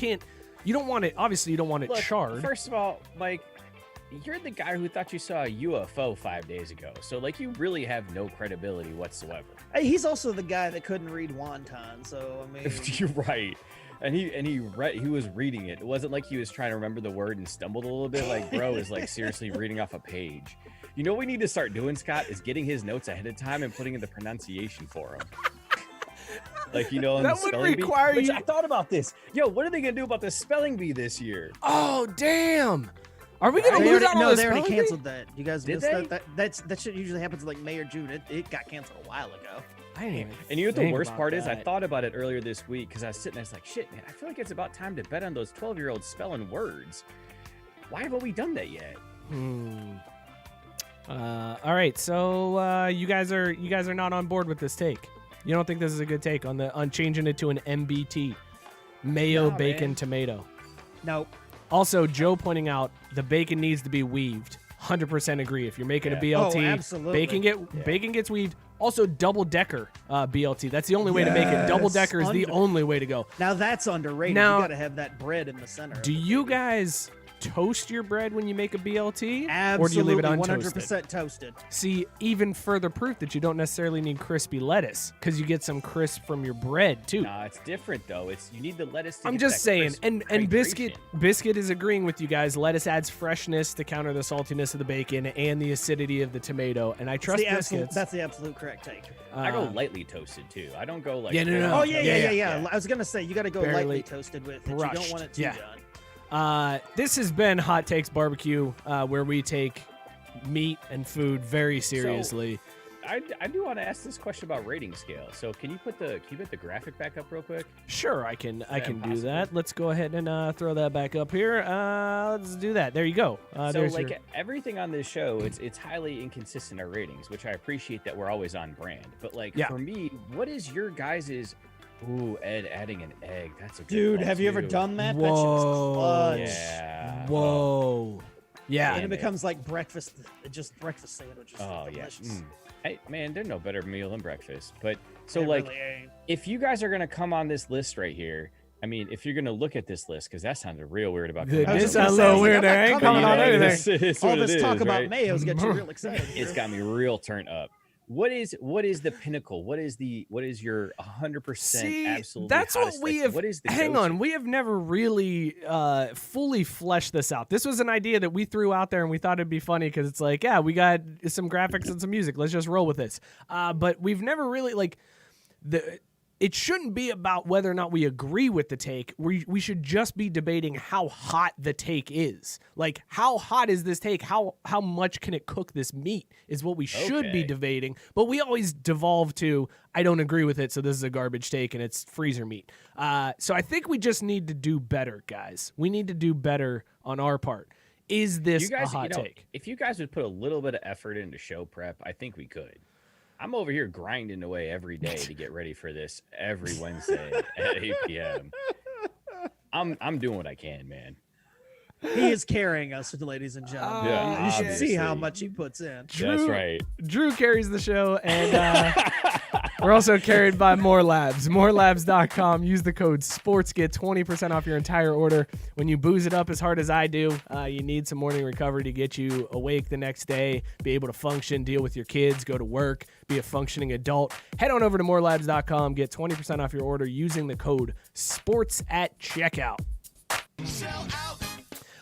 don't want it, obviously you don't want it Look, charred. First of all, Mike, you're the guy who thought you saw a UFO 5 days ago. So, like, you really have no credibility whatsoever. Hey, he's also the guy that couldn't read wonton, so I mean. You're right. And he was reading it. It wasn't like he was trying to remember the word and stumbled a little bit. Like, bro is like seriously reading off a page. You know what we need to start doing, Scott, is getting his notes ahead of time and putting in the pronunciation for him. Like, on That the would spelling bee. require Which you- I thought about this. Yo, what are they going to do about the spelling bee this year? Oh damn. Are we gonna They lose already, out on no, the they already spelling bee? canceled that. You guys Did missed they? that shit usually happens in like May or June. It got canceled a while ago. I didn't even And you know what the think worst about part is? I that. thought about it earlier this week because I was sitting there, I was like, shit, man, I feel like it's about time to bet on those 12-year-olds spelling words. Why haven't we done that yet? All right, so you guys are not on board with this take. You don't think this is a good take on changing it to an MBT, mayo, Nah, bacon, man. tomato. Nope. Also, Joe pointing out the bacon needs to be weaved. 100% agree. If you're making a Yeah. BLT, Oh, absolutely. bacon gets weaved. Also, double decker BLT. That's the only way to make it. Double Yes. decker is the only way to go. Now that's underrated. Now- You got to have that bread in the center. Do of it, you baby. guys toast your bread when you make a BLT, Absolutely, or do you leave it untoasted? 100% toasted. See, even further proof that you don't necessarily need crispy lettuce because you get some crisp from your bread too. Nah, it's different though. You need the lettuce. To I'm get just that saying, crisp and hydration. biscuit is agreeing with you guys. Lettuce adds freshness to counter the saltiness of the bacon and the acidity of the tomato. And I trust biscuits. That's the absolute correct take. I go lightly toasted too. I don't go like. Yeah, no, full no. on Oh yeah, yeah, yeah, yeah. yeah. I was gonna say you got to go Barely lightly toasted with it. You don't brushed. want it too Yeah. done. This has been Hot Takes Barbecue, where we take meat and food very seriously. I do want to ask this question about rating scale. So can you put the graphic back up real quick? Sure, I can do impossible? that. Let's go ahead and throw that back up here. Let's do that. There you go. So there's like your- everything on this show, it's highly inconsistent our ratings, which I appreciate that we're always on brand. But like Yeah. for me, what is your guys's? Ooh, Ed adding an egg. That's a good Dude, call, have you ever too. done that? Whoa. That shit's clutch. Yeah. Whoa. Yeah. And Damn it it. becomes like breakfast, just breakfast sandwiches. Oh yeah. Delicious. Hey man, there's no better meal than breakfast. But so It like, really ain't. if you guys are gonna come on this list right here, I mean, if you're gonna look at this list, because that sounded real weird about. Dude, coming on this just this gonna sounds a say, little I'm weird. not I ain't coming coming on on anything. It's All what it this talk is, about right? mayos get you real excited. It's here. got me real turned up. What is the pinnacle? What is your 100% See, absolutely that's what hottest, we like, have. What is the hang go-to? on, we have never really fully fleshed this out. This was an idea that we threw out there, and we thought it'd be funny because it's like, yeah, we got some graphics and some music. Let's just roll with this. But we've never really like the. It shouldn't be about whether or not we agree with the take. We should just be debating how hot the take is. Like, how hot is this take? How much can it cook this meat is what we should be Okay. debating. But we always devolve to, I don't agree with it, so this is a garbage take and it's freezer meat. So I think we just need to do better, guys. We need to do better on our part. Is this You guys, a hot you know, take? if you guys would put a little bit of effort into show prep, I think we could. I'm over here grinding away every day to get ready for this every Wednesday at 8 p.m. I'm doing what I can, man. He is carrying us, ladies and gentlemen. Yeah, you should see how obviously. much he puts in. That's Drew- right. Drew carries the show, and we're also carried by More Labs. MoreLabs.com. Use the code SPORTS. Get 20% off your entire order. When you booze it up as hard as I do, you need some morning recovery to get you awake the next day, be able to function, deal with your kids, go to work, be a functioning adult. Head on over to MoreLabs.com. Get 20% off your order using the code SPORTS at checkout.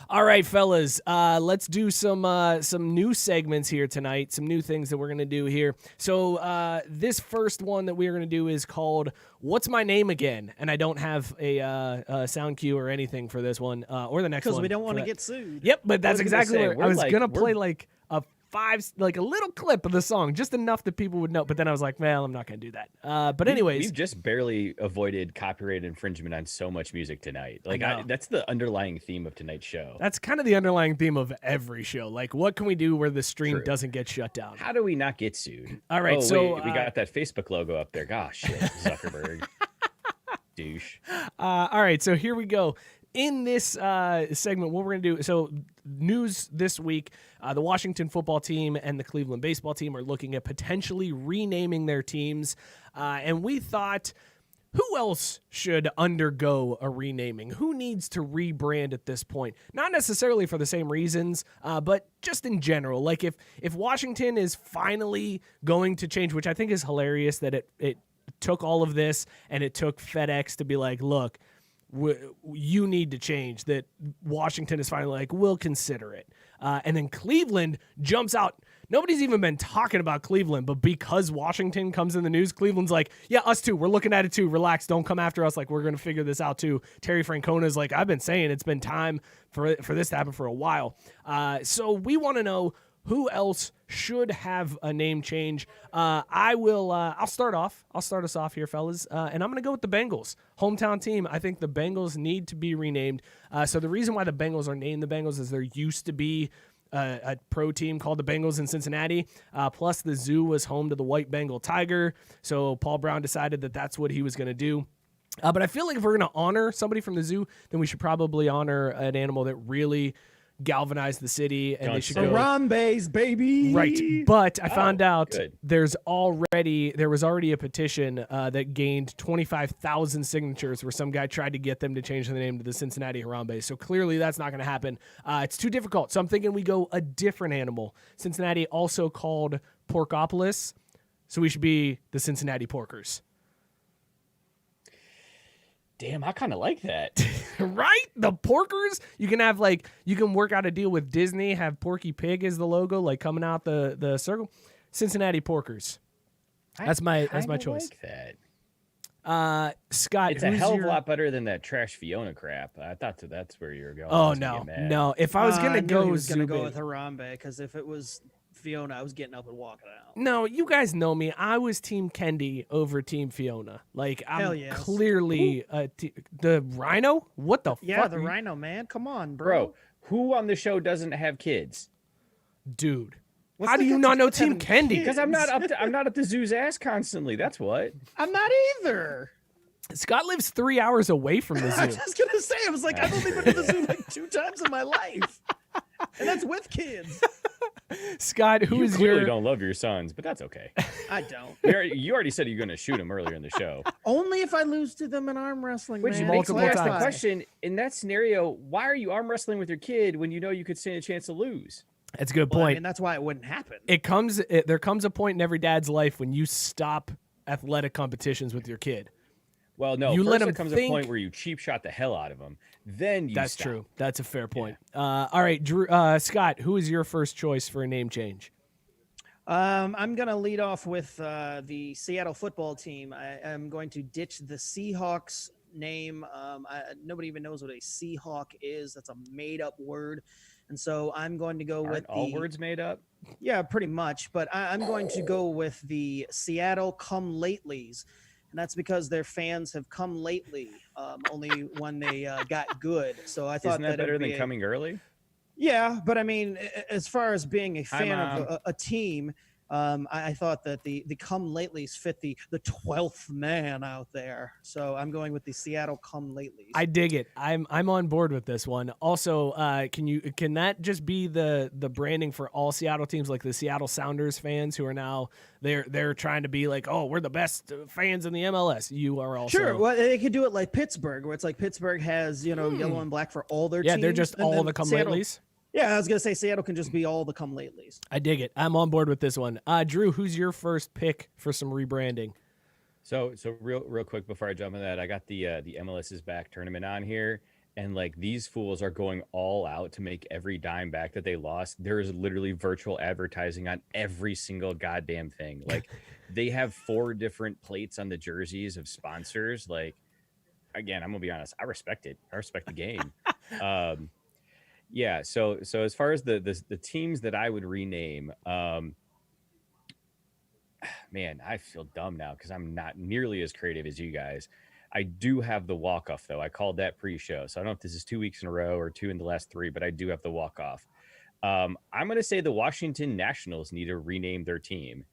All right, fellas, let's do some new segments here tonight, some new things that we're going to do here. So this first one that we're going to do is called What's My Name Again? And I don't have a sound cue or anything for this one or the next one. Because we don't for want to that. get sued. Yep, but that's I was gonna exactly say, what we're I was like- going to we're- play like a a little clip of the song, just enough that people would know. But then I was like, well, I'm not going to do that. But anyways. We've just barely avoided copyright infringement on so much music tonight. Like know. that's the underlying theme of tonight's show. That's kind of the underlying theme of every show. Like, what can we do where the stream True. doesn't get shut down? How do we not get sued? All right, Oh, so, wait, we got that Facebook logo up there. Gosh, shit, Zuckerberg, douche. All right, so here we go. In this segment, what we're going to do, so news this week, the Washington football team and the Cleveland baseball team are looking at potentially renaming their teams. And we thought, who else should undergo a renaming? Who needs to rebrand at this point? Not necessarily for the same reasons, but just in general. Like if Washington is finally going to change, which I think is hilarious that it took all of this and it took FedEx to be like, look, you need to change, that Washington is finally like, we'll consider it. And then Cleveland jumps out. Nobody's even been talking about Cleveland, but because Washington comes in the news, Cleveland's like, yeah, us too. We're looking at it too. Relax. Don't come after us. Like, we're going to figure this out too. Terry Francona's like, I've been saying it's been time for this to happen for a while. So we want to know who else should have a name change. I'll start off. I'll start us off here, fellas. And I'm going to go with the Bengals. Hometown team. I think the Bengals need to be renamed. So the reason why the Bengals are named the Bengals is there used to be a pro team called the Bengals in Cincinnati. Plus, the zoo was home to the white Bengal tiger. So Paul Brown decided that that's what he was going to do. But I feel like if we're going to honor somebody from the zoo, then we should probably honor an animal that really galvanized the city, and they should go Harambe's, baby. Right. But I found out good. there was already a petition that gained 25,000 signatures where some guy tried to get them to change the name to the Cincinnati Harambe. So clearly that's not going to happen. It's too difficult. So I'm thinking we go a different animal. Cincinnati also called Porkopolis, so we should be the Cincinnati Porkers. Damn, I kind of like that. Right? The Porkers? You can work out a deal with Disney, have Porky Pig as the logo, like coming out the circle. Cincinnati Porkers. That's my choice. Like that. Scott, It's a hell of a lot better than that trash Fiona crap. I thought that's where you were going. Oh no! If I was gonna go, he was gonna go with Harambe, because if it was Fiona, I was getting up and walking out. No, you guys know me. I was Team Kendi over Team Fiona. Like, Hell I'm yes. clearly the Rhino. What the Yeah, fuck? the Rhino, man. Come on, Bro, who on the show doesn't have kids? Dude. What's How do the you difference not know with Team having Kendi? kids? Because I'm not up the zoo's ass constantly. That's what. I'm not either. Scott lives 3 hours away from the I was zoo. just gonna say, I was like, I've only been to the zoo like 2 times in my life, and that's with kids. Scott, who You is clearly your? don't love your sons, but that's okay. I don't. You already said you're going to shoot him earlier in the show. Only if I lose to them in arm wrestling, Which man. makes me Multiple ask the times. question, in that scenario, why are you arm wrestling with your kid when you know you could stand a chance to lose? That's a good Well, I point. mean, that's why it wouldn't happen. There comes a point in every dad's life when you stop athletic competitions with your kid. Well, no, You first let there him comes think- a point where you cheap shot the hell out of them. Then you That's stop. true. That's a fair point. All right, Drew, Scott, who is your first choice for a name change? I'm going to lead off with the Seattle football team. I am going to ditch the Seahawks name. Nobody even knows what a Seahawk is. That's a made-up word. And so I'm going to go with Aren't all words made up? Yeah, pretty much. But I'm going to go with the Seattle Come Latelys. And that's because their fans have come lately, only when they got good. So I thought Isn't that better it'd be than coming early? Yeah, but I mean, as far as being a fan Mom. of a team, I thought that the come latelys fit the 12th man out there. So I'm going with the Seattle Come Latelys. I dig it. I'm on board with this one. Also, can that just be the branding for all Seattle teams, like the Seattle Sounders fans who are now they're trying to be like, oh, we're the best fans in the MLS. You are also Sure. Well, they could do it like Pittsburgh, where it's like Pittsburgh has yellow and black for all their Yeah, teams. they're just and all then the come Seattle- latelys. Yeah, I was gonna say Seattle can just be all the come latelys. I dig it. I'm on board with this one. Drew, who's your first pick for some rebranding? So real quick before I jump in that, I got the MLS is back tournament on here, and like these fools are going all out to make every dime back that they lost. There is literally virtual advertising on every single goddamn thing. Like they have 4 different plates on the jerseys of sponsors. Like, again, I'm gonna be honest, I respect it. I respect the game. Yeah. So as far as the teams that I would rename, man, I feel dumb now because I'm not nearly as creative as you guys. I do have the walk-off, though. I called that pre-show. So I don't know if this is 2 weeks in a row or 2 in the last 3, but I do have the walk-off. I'm going to say the Washington Nationals need to rename their team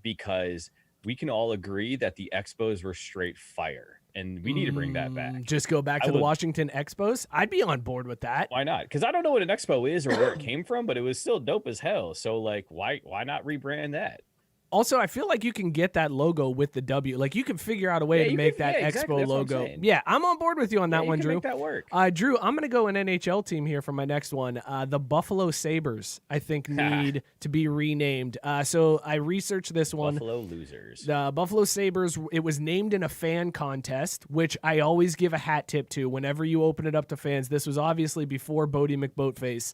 because we can all agree that the Expos were straight fire, and we need to bring that back. Just go back to the Washington Expos? I'd be on board with that. Why not? Because I don't know what an Expo is or where it came from, but it was still dope as hell. So, like, why not rebrand that? Also, I feel like you can get that logo with the W. Like, you can figure out a way to make that exactly. Expo That's what I'm logo. saying. Yeah, I'm on board with you on that you one, can Drew. Make that work. Drew, I'm going to go an NHL team here for my next one. The Buffalo Sabres, I think, need to be renamed. So I researched this one. Buffalo Losers. The Buffalo Sabres, it was named in a fan contest, which I always give a hat tip to whenever you open it up to fans. This was obviously before Bodie McBoatface.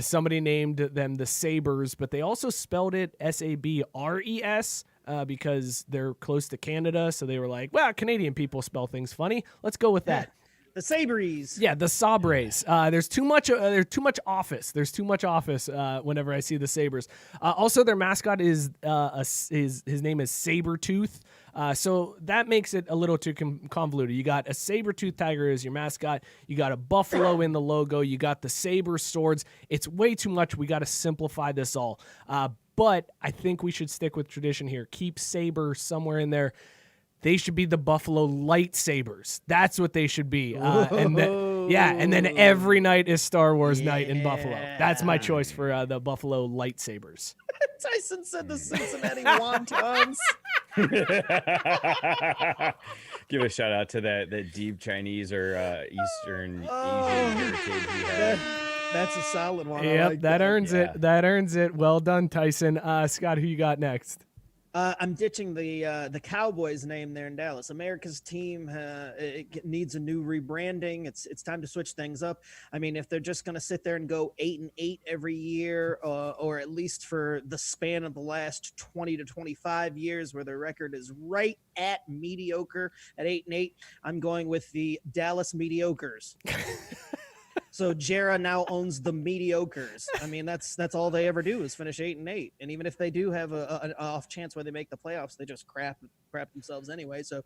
Somebody named them the Sabres, but they also spelled it Sabres because they're close to Canada. So they were like, well, Canadian people spell things funny. Let's go with that. The Sabres. Yeah, the Sabres. There's too much office. There's too much office whenever I see the Sabres. Also, their mascot is his name is Sabretooth. So that makes it a little too convoluted. You got a saber-toothed tiger as your mascot. You got a buffalo in the logo. You got the saber swords. It's way too much. We got to simplify this all. But I think we should stick with tradition here. Keep saber somewhere in there. They should be the Buffalo lightsabers. That's what they should be. And then every night is Star Wars night in Buffalo. That's my choice for the Buffalo lightsabers. Tyson said the Cincinnati wontons. Give a shout out to that deep Chinese or Eastern Asian heritage we have. That's a solid one. Yep, like that earns it. That earns it. Well done, Tyson. Scott, who you got next? I'm ditching the Cowboys name there in Dallas. America's team it needs a new rebranding. It's time to switch things up. I mean, if they're just going to sit there and go 8-8 every year, or at least for the span of the last 20 to 25 years, where their record is right at mediocre at 8-8, I'm going with the Dallas Mediocres. So Jera now owns the Mediocres. I mean, that's all they ever do is finish 8-8. And even if they do have an off chance where they make the playoffs, they just crap themselves anyway. So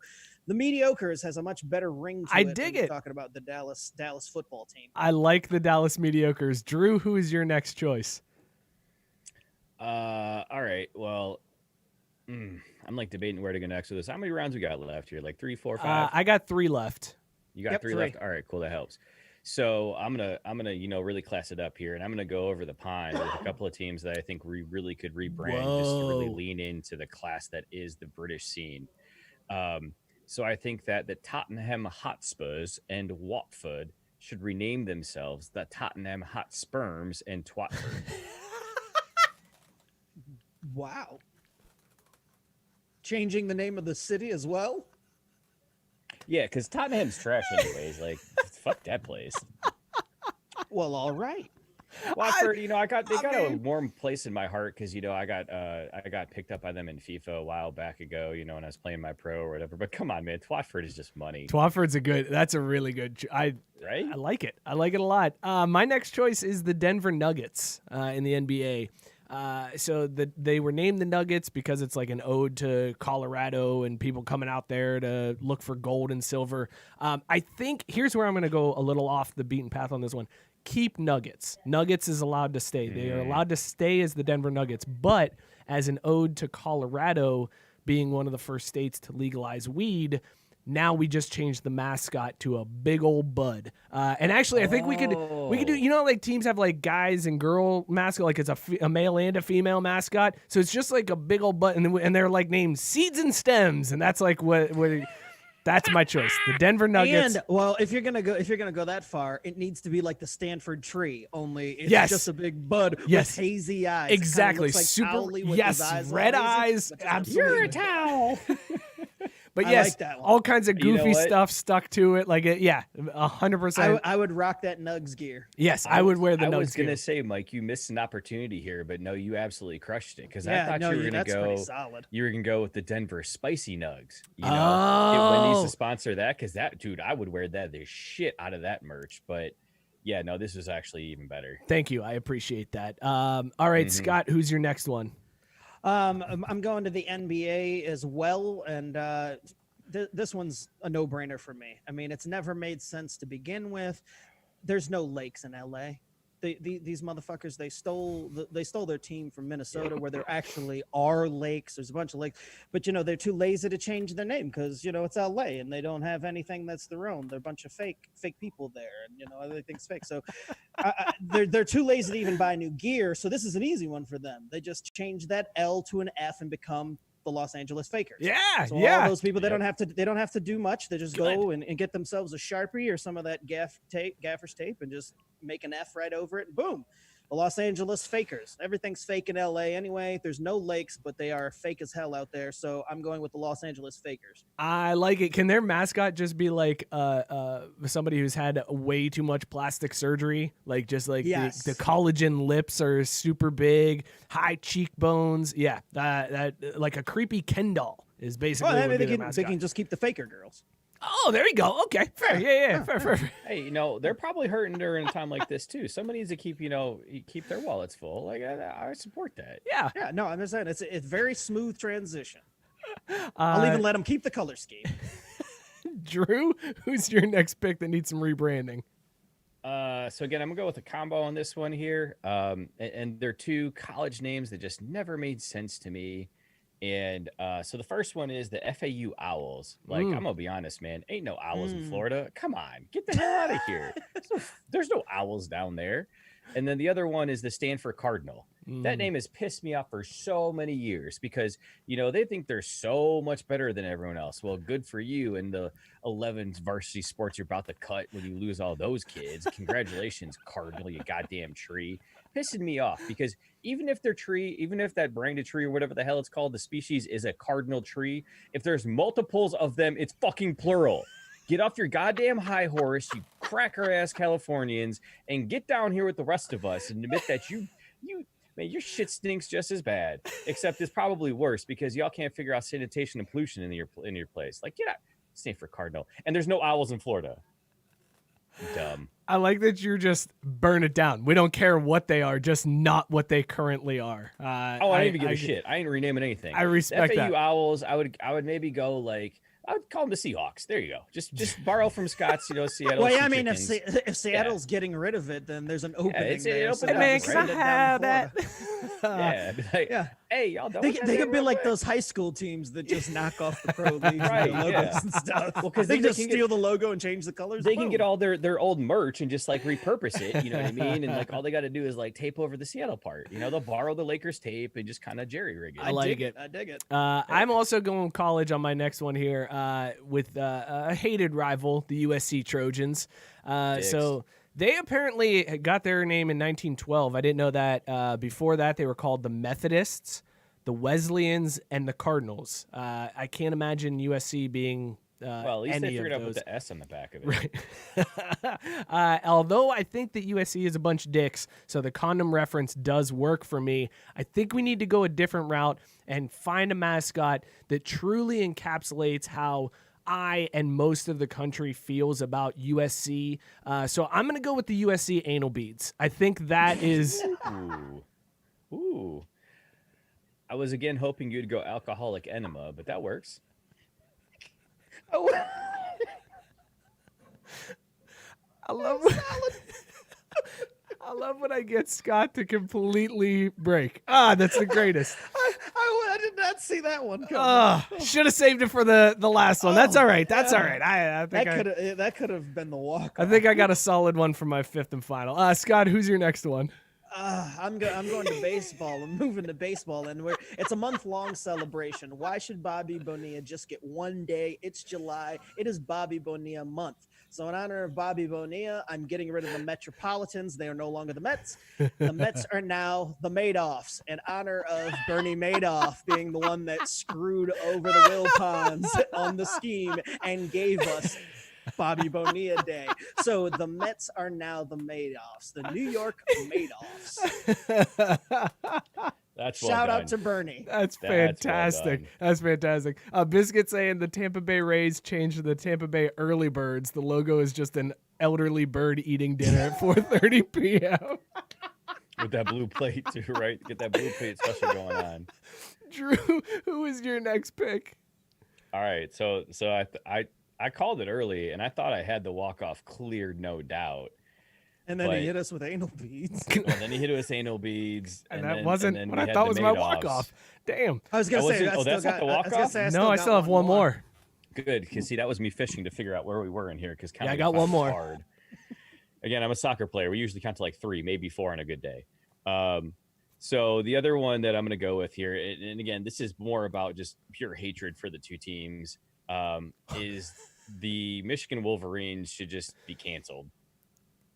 the Mediocres has a much better ring to it. I dig it. Talking about the Dallas football team. I like the Dallas Mediocres. Drew, who is your next choice? All right. Well, I'm like debating where to go next with this. How many rounds we got left here? Like 3, 4, 5? I got 3 left. You got 3 left? All right, cool. That helps. So I'm gonna really class it up here, and I'm gonna go over the pond with a couple of teams that I think we really could rebrand just to really lean into the class that is the British scene. So I think that the Tottenham Hotspurs and Watford should rename themselves the Tottenham Hotspurms and Twatford. Wow. Changing the name of the city as well? Yeah, because Tottenham's trash anyways. Like, fuck that place. Well, all right. Watford, they got a warm place in my heart because I got picked up by them in FIFA a while back ago. When I was playing my pro or whatever. But come on, man, Watford is just money. Watford's that's a really good. I like it. I like it a lot. My next choice is the Denver Nuggets in the NBA. So they were named the Nuggets because it's like an ode to Colorado and people coming out there to look for gold and silver. I think here's where I'm going to go a little off the beaten path on this one. Keep Nuggets. Nuggets is allowed to stay. They are allowed to stay as the Denver Nuggets, but as an ode to Colorado being one of the first states to legalize weed, now we just changed the mascot to a big old bud. And actually, I think we could do, like teams have like guys and girl mascot, like it's a male and a female mascot. So it's just like a big old bud, and they're like named Seeds and Stems, and that's like what that's my choice. The Denver Nuggets. And well, if you're gonna go that far, it needs to be like the Stanford tree, only it's just a big bud with hazy eyes. Exactly, like super. with Yes, eyes red eyes. Absolutely. You're a towel. But I yes, like that one. all kinds of goofy stuff stuck to it. Like 100%. I would rock that Nugs gear. Yes, I would wear the Nugs gear. I was gonna say, Mike, you missed an opportunity here, but no, you absolutely crushed it because I thought you were gonna go. Solid. You were gonna go with the Denver Spicy Nugs. Get Wendy's to sponsor that because that dude, I would wear the shit out of that merch. But yeah, no, this is actually even better. Thank you, I appreciate that. All right, Scott, who's your next one? I'm going to the NBA as well, and this one's a no-brainer for me. I mean, it's never made sense to begin with. There's no lakes in LA. These motherfuckers, they stole their team from Minnesota, where there actually are lakes. There's a bunch of lakes, but they're too lazy to change their name because it's LA and they don't have anything that's their own. They're a bunch of fake people there, and everything's fake. So they're too lazy to even buy new gear. So this is an easy one for them. They just change that L to an F and become the Los Angeles Fakers. So all those people, they don't have to do much. They just go and get themselves a Sharpie or some of that gaffer's tape and just make an F right over it, and boom, the Los Angeles Fakers. Everything's fake in LA anyway. There's no lakes, but they are fake as hell out there. So I'm going with the Los Angeles Fakers. I like it. Can their mascot just be like somebody who's had way too much plastic surgery? Like just like the collagen lips are super big, high cheekbones. Yeah, that like a creepy Ken doll is basically. Well, they can just keep the Faker girls. Oh, there you go. Okay, fair. Yeah, fair. Hey, they're probably hurting during a time like this too. Somebody needs to keep their wallets full. Like I support that. Yeah. Yeah, no, I'm just saying it's very smooth transition. I'll even let them keep the color scheme. Drew, who's your next pick that needs some rebranding? So again, I'm gonna go with a combo on this one here. And they're two college names that just never made sense to me. And so the first one is the FAU Owls. Like, I'm gonna be honest, man, ain't no owls in Florida. Come on, get the hell out of here. There's no owls down there. And then the other one is the Stanford Cardinal. That name has pissed me off for so many years because, they think they're so much better than everyone else. Well, good for you and the 11 varsity sports you're about to cut when you lose all those kids. Congratulations, Cardinal, you goddamn tree. Pissing me off because even if that branded tree or whatever the hell it's called, the species is a cardinal tree, if there's multiples of them, it's fucking plural. Get off your goddamn high horse, you cracker ass Californians, and get down here with the rest of us and admit that man, your shit stinks just as bad, except it's probably worse because y'all can't figure out sanitation and pollution in your place. Like, get out, Stanford Cardinal, and there's no owls in Florida. Dumb. I like that you just burn it down. We don't care what they are, just not what they currently are. I don't even give a shit. I ain't renaming anything. I respect the FAU that. Owls. I would maybe go like. I would call them the Seahawks. There you go. Just borrow from Scott's, Seattle. Well, yeah, I mean, if Seattle's getting rid of it, then there's an opening there. Hey, man, can I have that? Yeah. Hey, y'all don't. They could be like those high school teams that just knock off the pro leagues Right, and the logos and stuff. Well, because they they just can steal the logo and change the colors. They can get all their old merch and just like repurpose it. You know what I mean? And like all they got to do is like tape over the Seattle part. They'll borrow the Lakers tape and just kind of jerry rig it. I like it. I dig it. I'm also going college on my next one here with a hated rival, the USC Trojans. So they apparently got their name in 1912. I didn't know that. Before that, they were called the Methodists, the Wesleyans, and the Cardinals. I can't imagine USC being well, at least any they figured of out those. with the S on the back of it. Right. Although I think that USC is a bunch of dicks, so the condom reference does work for me. I think we need to go a different route and find a mascot that truly encapsulates how I and most of the country feels about USC. So I'm going to go with the USC anal beads. I think that is... Ooh. I was again hoping you'd go alcoholic enema, but that works. I love when I get Scott to completely break. That's the greatest. I did not see that one coming. Should have saved it for the last one. That's all right. That's all right. I think that could have been the walk. I think I got a solid one for my fifth and final. Scott, who's your next one? I'm going to baseball. I'm moving to baseball, and it's a month-long celebration. Why should Bobby Bonilla just get one day? It's July. It is Bobby Bonilla month. So in honor of Bobby Bonilla, I'm getting rid of the Metropolitans. They are no longer the Mets. The Mets are now the Madoffs, in honor of Bernie Madoff being the one that screwed over the Wilpons on the scheme and gave us Bobby Bonilla Day. So the Mets are now the Madoffs, the New York Madoffs. That's Shout out to Bernie. That's fantastic. That's fantastic. Biscuit saying the Tampa Bay Rays changed to the Tampa Bay Early Birds. The logo is just an elderly bird eating dinner at 4:30 p.m. With that blue plate too, right? Get that blue plate special going on. Drew, who is your next pick? All right, so I called it early, and I thought I had the walk-off cleared, no doubt. And then he hit us with anal beads. Well, then he hit us with anal beads. And that wasn't what I thought was my walk-off. Damn. I was going to say, that's not the walk-off? No, I still have one more. Good, because see, that was me fishing to figure out where we were in here. Because I got one more. Hard. Again, I'm a soccer player. We usually count to like 3, maybe 4 on a good day. So the other one that I'm going to go with here, and again, this is more about just pure hatred for the two teams, is the Michigan Wolverines should just be canceled.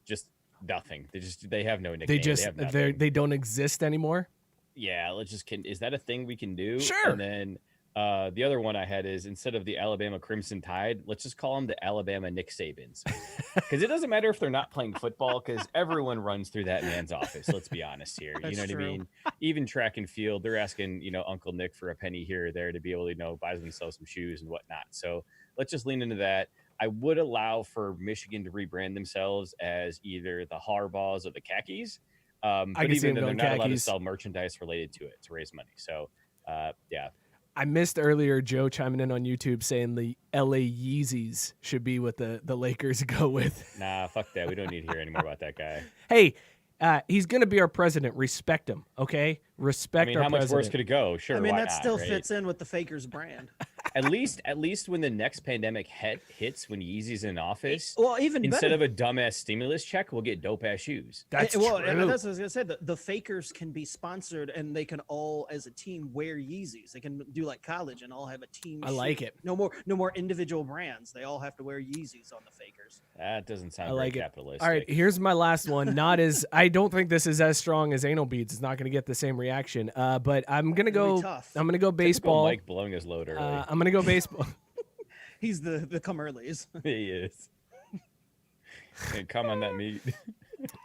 Just nothing. They have no nickname. They don't exist anymore. Yeah, is that a thing we can do? Sure. And then the other one I had is, instead of the Alabama Crimson Tide, let's just call them the Alabama Nick Sabans. Because it doesn't matter if they're not playing football, because everyone runs through that man's office. Let's be honest here. That's you know what true. I mean? Even track and field, they're asking, Uncle Nick for a penny here or there to be able to, buy themselves some shoes and whatnot. So let's just lean into that. I would allow for Michigan to rebrand themselves as either the Harbaughs or the Khakis. But can see even them then, they're going not allowed to Khakis. sell merchandise related to it to raise money. So, yeah. I missed earlier Joe chiming in on YouTube saying the LA Yeezys should be what the Lakers go with. Nah, fuck that. We don't need to hear any more about that guy. Hey, he's going to be our president. Respect him, okay? Respect I mean, our how much president. worse could it go? Sure, I mean, why that not, still right? fits in with the Fakers brand. At least when the next pandemic hits, when Yeezy's in office, Well, even instead better. of a dumbass stimulus check, we'll get dope ass shoes. That's well, true. that's what I was gonna say. The Fakers can be sponsored, and they can all, as a team, wear Yeezys. They can do like college and all have a team. I like it. No more individual brands. They all have to wear Yeezys on the Fakers. That doesn't sound I like very it. capitalistic. All right, here's my last one. Not as I don't think this is as strong as anal beads. It's not going to get the same reaction. But I'm gonna It'll go. be tough. I'm gonna go Typical baseball. Mike blowing his load early. I'm gonna go baseball. He's the come earlies. He is. Hey, come on that meat.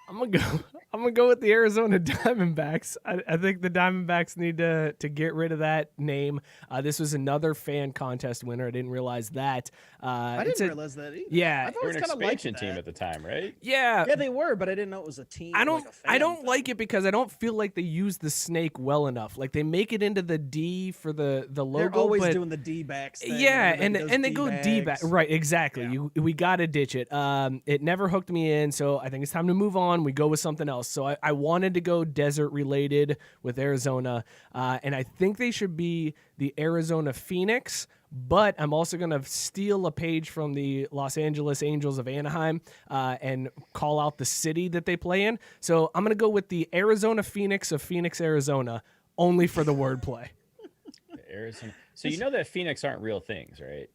I'm gonna go with the Arizona Diamondbacks. I think the Diamondbacks need to get rid of that name. This was another fan contest winner. I didn't realize that. I didn't realize that either. Yeah, I thought You're it an was kind of like expansion team at the time, right? yeah. Yeah, they were, but I didn't know it was a team. I don't. Like a fan I don't thing. like it because I don't feel like they use the snake well enough. Like they make it into the D for the logo. They're always but doing the D-backs thing. yeah, Everybody and does they go D back. D-bags. Right, exactly. Yeah. We got to ditch it. It never hooked me in, so I think it's time to move on. We go with something else. So I wanted to go desert related with Arizona, and I think they should be the Arizona Phoenix. But I'm also going to steal a page from the Los Angeles Angels of Anaheim and call out the city that they play in. So I'm going to go with the Arizona Phoenix of Phoenix, Arizona, only for the wordplay. Arizona. So you know that Phoenix aren't real things, right?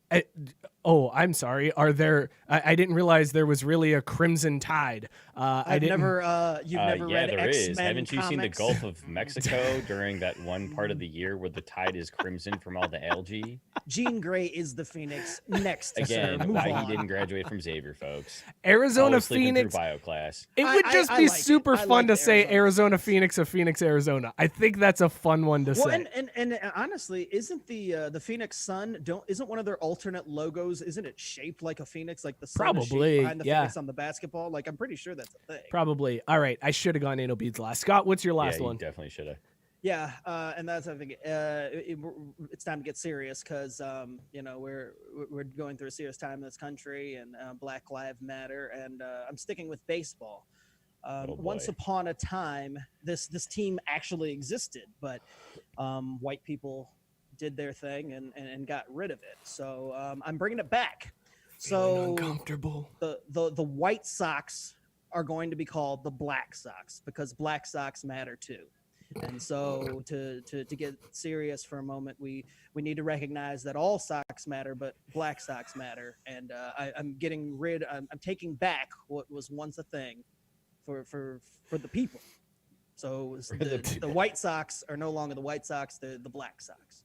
I'm sorry. Are there? I didn't realize there was really a Crimson Tide. I've never. You've never Yeah, read there is. X-Men Haven't you seen the comics? Gulf of Mexico during that one part of the year where the tide is crimson from all the algae? Jean Grey is the Phoenix next to Again, her. Move why on. he didn't graduate from Xavier, folks. Arizona Always sleeping Phoenix. through bio class. It would just I be like it. super I fun like to the say Arizona Arizona Phoenix of Phoenix, Arizona. I think that's a fun one to Well, say. and honestly, isn't the Phoenix Sun isn't one of their alternate logos? Isn't it shaped like a phoenix, like the sun is shaped Probably, behind the yeah. Phoenix on the basketball? Like I'm pretty sure that's a thing. Probably. All right. I should have gone anal beads last. Scott, what's your last Yeah, one? you definitely should have. Yeah, and that's I think it's time to get serious because we're going through a serious time in this country and Black Lives Matter, and I'm sticking with baseball. Once boy. upon a time, this team actually existed, but white people did their thing and got rid of it. So I'm bringing it back. Feeling So uncomfortable. the White Sox are going to be called the Black Sox because Black Sox matter too. And so to get serious for a moment, we need to recognize that all Sox matter, but Black Sox matter. And I'm taking back what was once a thing for the people. So the White Sox are no longer the White Sox; they're the Black Sox.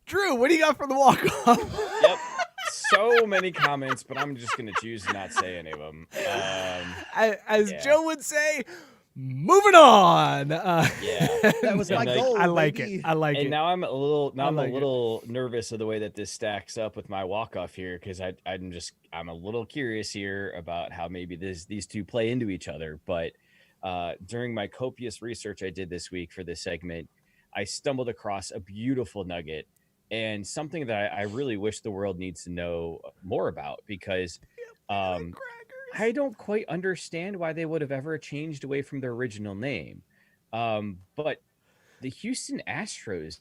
Drew, what do you got for the walk-off? Yep. So many comments, but I'm just going to choose to not say any of them. As yeah. Joe would say, moving on. Yeah. That was my And, goal. I like baby. it. I like And it. now I'm a like it. little nervous of the way that this stacks up with my walk off here because I'm a little curious here about how maybe these two play into each other. But during my copious research I did this week for this segment, I stumbled across a beautiful nugget and something that I really wish the world needs to know more about because I don't quite understand why they would have ever changed away from their original name. But the Houston Astros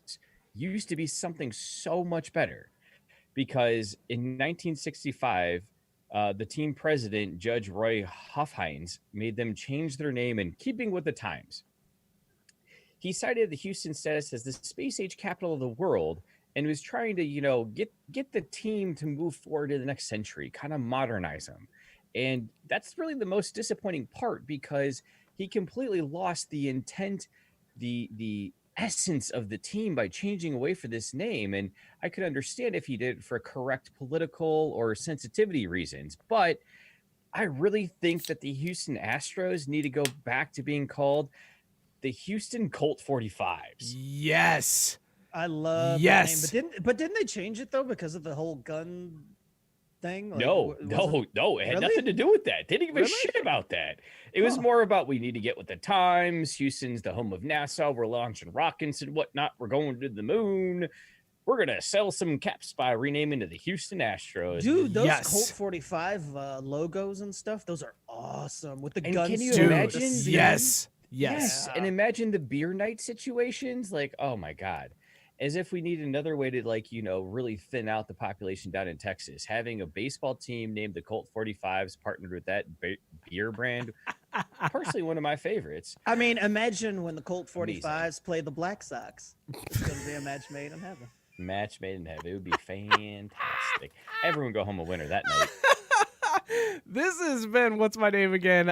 used to be something so much better because in 1965, the team president, Judge Roy Hofheinz, made them change their name in keeping with the times. He cited the Houston status as the space age capital of the world and was trying to, get the team to move forward to the next century, kind of modernize them. And that's really the most disappointing part because he completely lost the intent, the essence of the team by changing away for this name. And I could understand if he did it for correct political or sensitivity reasons, but I really think that the Houston Astros need to go back to being called the Houston Colt 45s. Yes. I love Yes. that name. But didn't they change it though because of the whole gun thing? Like, No. It had Really? nothing to do with that. Didn't give a Really? shit about that. It was Huh. more about we need to get with the times. Houston's the home of NASA. We're launching rockets and whatnot. We're going to the moon. We're gonna sell some caps by renaming to the Houston Astros. Dude, those Yes. Colt 45 logos and stuff, those are awesome with the And guns. can you Dude, imagine? yes. Yes. Yeah. And imagine the beer night situations. Like, oh my God. As if we need another way to, like, really thin out the population down in Texas. Having a baseball team named the Colt 45s partnered with that beer brand. Personally, one of my favorites. I mean, imagine when the Colt Amazing. 45s play the Black Sox. It's going to be a match made in heaven. Match made in heaven. It would be fantastic. Everyone go home a winner that night. This has been What's My Name Again.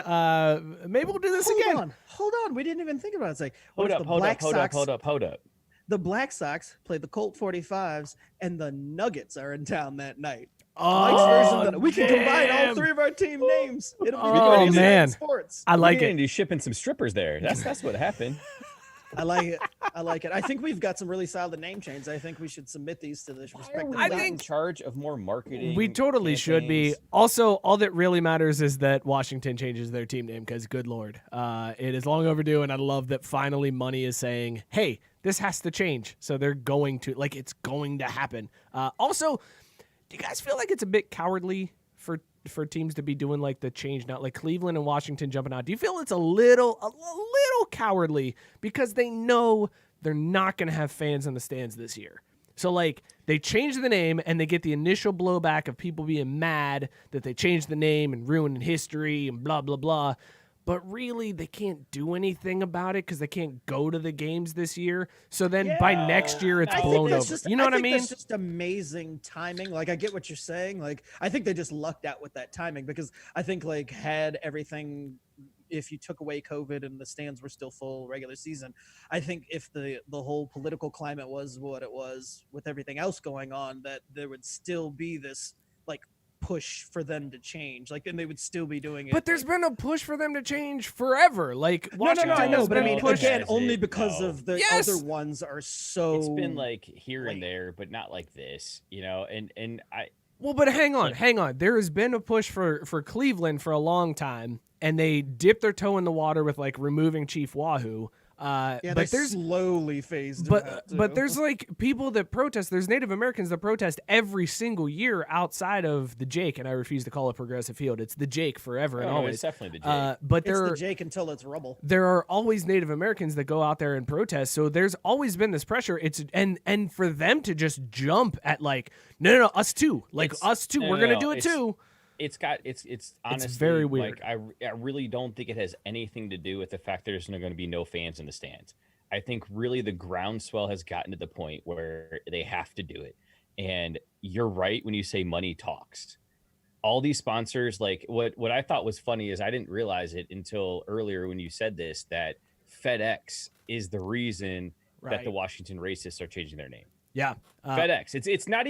Maybe we'll do this again. Hold on. We didn't even think about it. It's like, Hold what if up, the hold Black up, hold Sox, up, hold up. the Black Sox play the Colt 45s and the Nuggets are in town that night? Oh, Mike's version of the- we can combine all damn. three of our team names. It'll be Oh, crazy man. sports. I like We're it. gonna do shipping some strippers there. That's what happened. I like it. I like it. I think we've got some really solid name chains. I think we should submit these to the respective. I not in think- charge of more marketing. We totally should be. campaigns. Also, all that really matters is that Washington changes their team name because, good Lord, it is long overdue, and I love that finally money is saying, hey, this has to change. So they're going to, like, it's going to happen. Also, do you guys feel like it's a bit cowardly for teams to be doing, like, the change now? Like Cleveland and Washington jumping out. Do you feel it's a little cowardly because they know they're not going to have fans in the stands this year? So, like, they change the name and they get the initial blowback of people being mad that they changed the name and ruining history and blah, blah, blah. But really, they can't do anything about it because they can't go to the games this year. So then by next year, it's I think blown that's over. just- You know what I think mean? That's just amazing timing. Like, I get what you're saying. Like, I think they just lucked out with that timing because I think, like, had everything, if you took away COVID and the stands were still full regular season, I think if the whole political climate was what it was with everything else going on, that there would still be this, like, push for them to change. Like, and they would still be doing it. But there's been a push for them to change forever. Like, no, Washington I know, has but I been mean, pushed. again, Has only it? because No. of the Yes. other ones are so. It's been like here late. and there, but not like this, and I Well, but hang on. There has been a push for Cleveland for a long time, and they dipped their toe in the water with, like, removing Chief Wahoo. Yeah, but they there's slowly phased. but there's, like, people that protest. There's Native Americans that protest every single year outside of the Jake, and I refuse to call it Progressive Field. It's the Jake forever and no, always. it's definitely the Jake. But it's there the Jake until it's rubble. there are always Native Americans that go out there and protest. So there's always been this pressure. It's and for them to just jump at, like, no, us too. Like, It's- us too. no, We're no, gonna no, do it it's- too. It's honestly very weird. Like, I really don't think it has anything to do with the fact there's going to be no fans in the stands. I think really the groundswell has gotten to the point where they have to do it. And you're right when you say money talks. All these sponsors, like, what I thought was funny is I didn't realize it until earlier when you said this, that FedEx is the reason that the Right. Washington racists are changing their name. Yeah. FedEx. It's not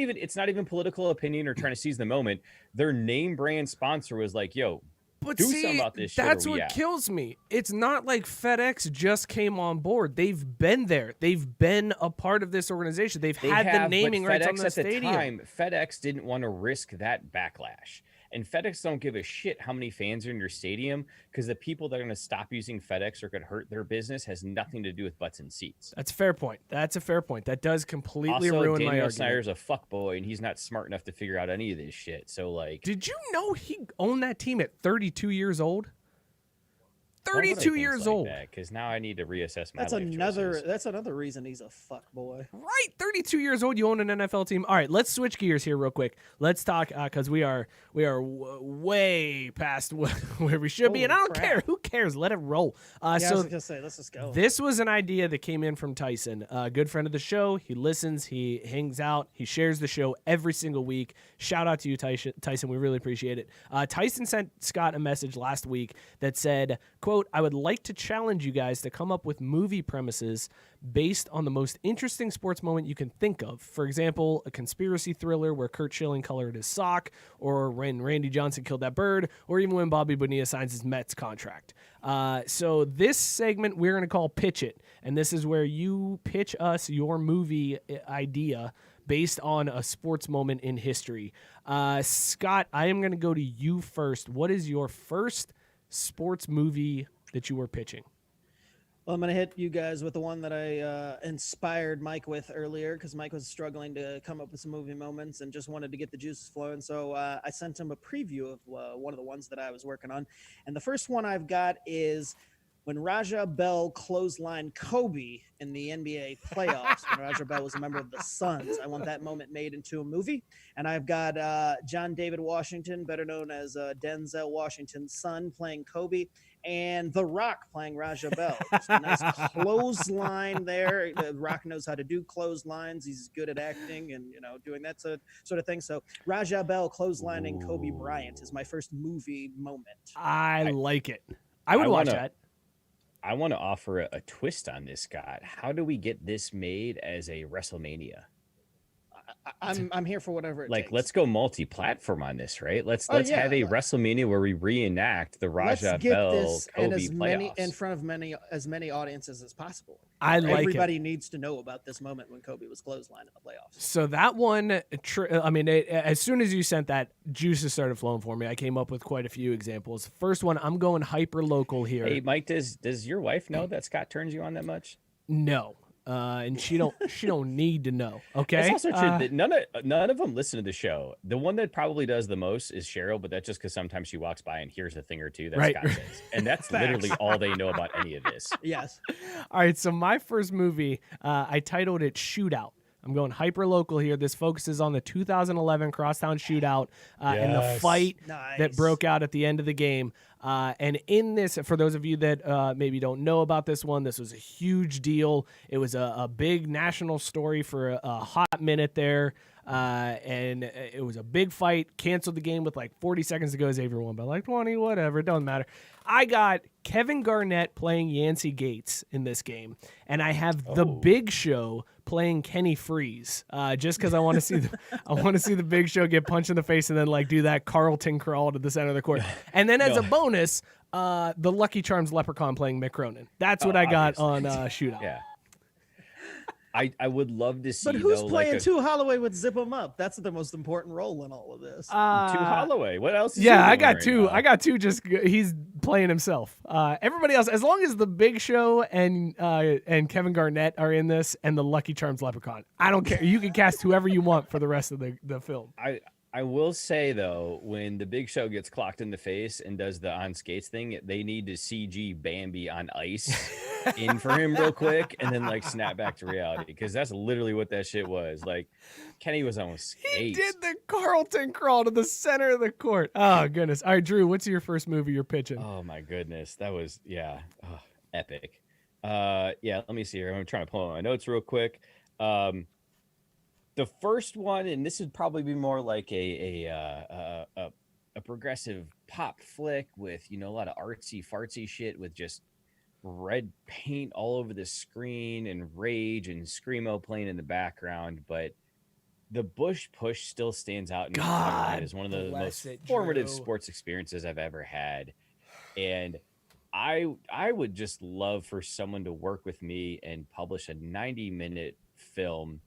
even political opinion or trying to seize the moment. Their name brand sponsor was like, yo, But do see, something about this shit or that's we what out. kills me. It's not like FedEx just came on board. They've been there. They've been a part of this organization. They've They had have, the naming but rights FedEx on the at stadium. the time, FedEx didn't want to risk that backlash. And FedEx don't give a shit how many fans are in your stadium because the people that are going to stop using FedEx or could hurt their business has nothing to do with butts and seats. That's a fair point. That does completely Also, ruin my Daniel argument. Snyder's a fuckboy and he's not smart enough to figure out any of this shit. So, like, Did you know he owned that team at 32 years old? don't put 32 things years like old. Because now I need to reassess my That's life another. choices. That's another reason he's a fuck boy. Right, 32 years old. You own an NFL team. All right, let's switch gears here real quick. Let's talk because we are way past where we should be, and I Holy don't crap. care. Who cares? Let it roll. Yeah, I So was gonna say, let's just go. this was an idea that came in from Tyson, a good friend of the show. He listens, he hangs out, he shares the show every single week. Shout out to you, Tyson. We really appreciate it. Tyson sent Scott a message last week that said, quote, quote, "I would like to challenge you guys to come up with movie premises based on the most interesting sports moment you can think of. For example, a conspiracy thriller where Kurt Schilling colored his sock, or when Randy Johnson killed that bird, or even when Bobby Bonilla signs his Mets contract." So this segment we're going to call Pitch It, and this is where you pitch us your movie idea based on a sports moment in history. Scott, I am going to go to you first. What is your first sports movie that you were pitching? Well, I'm going to hit you guys with the one that I inspired Mike with earlier, because Mike was struggling to come up with some movie moments and just wanted to get the juices flowing. So I sent him a preview of one of the ones that I was working on. And the first one I've got is when Raja Bell clotheslined Kobe in the NBA playoffs, when Raja Bell was a member of the Suns. I want that moment made into a movie. And I've got John David Washington, better known as Denzel Washington's son, playing Kobe, and The Rock playing Raja Bell. Just a nice clothesline there. The Rock knows how to do clotheslines. He's good at acting and, doing that sort of thing. So Raja Bell clotheslining Kobe Bryant is my first movie moment. I like it. I would watch that. I want to offer a twist on this, Scott. How do we get this made as a WrestleMania? I'm here for whatever it takes. Let's go multi-platform on this, right? Let's have a WrestleMania where we reenact the Raja Bell Kobe playoffs in front of as many audiences as possible. Everybody needs to know about this moment when Kobe was clotheslined in the playoffs. So that one, as soon as you sent that, juices started flowing for me. I came up with quite a few examples. First one, I'm going hyper local here. Hey, Mike, does your wife know that Scott turns you on that much? No. And she don't need to know. Okay. It's also true that none of them listen to the show. The one that probably does the most is Cheryl, but that's just because sometimes she walks by and hears a thing or two that Scott says, and that's literally all they know about any of this. Yes. All right. So my first movie, I titled it Shootout. I'm going hyper local here. This focuses on the 2011 Crosstown Shootout and the fight that broke out at the end of the game. And in this, for those of you that maybe don't know about this one, this was a huge deal. It was a big national story for a hot minute there. And it was a big fight. Canceled the game with like 40 seconds to go. Xavier won by like 20, whatever. It doesn't matter. I got Kevin Garnett playing Yancey Gates in this game, and I have the Big Show playing Kenny Freeze, just because I want to see the Big Show get punched in the face and then like do that Carlton crawl to the center of the court. And then as a bonus, the Lucky Charms Leprechaun playing Mick Cronin. That's what I got on Shootout. Yeah. I would love to see. But who's playing Tu Holloway with Zip 'Em Up? That's the most important role in all of this. Tu Holloway. What else? I got two. I got two. Just he's playing himself. Everybody else, as long as the Big Show and Kevin Garnett are in this, and the Lucky Charms Leprechaun, I don't care. You can cast whoever you want for the rest of the film. I will say, though, when the Big Show gets clocked in the face and does the on skates thing, they need to CG Bambi on ice in for him real quick and then like snap back to reality, because that's literally what that shit was. Like, Kenny was on skates. He did the Carlton crawl to the center of the court. Oh, goodness. All right, Drew, what's your first movie you're pitching? Oh, my goodness. That was, epic. Let me see here. I'm trying to pull out my notes real quick. The first one, and this would probably be more like a progressive pop flick with, a lot of artsy fartsy shit with just red paint all over the screen and rage and screamo playing in the background. But the Bush Push still stands out in my mind as one of the most formative sports experiences I've ever had. And I would just love for someone to work with me and publish a 90-minute film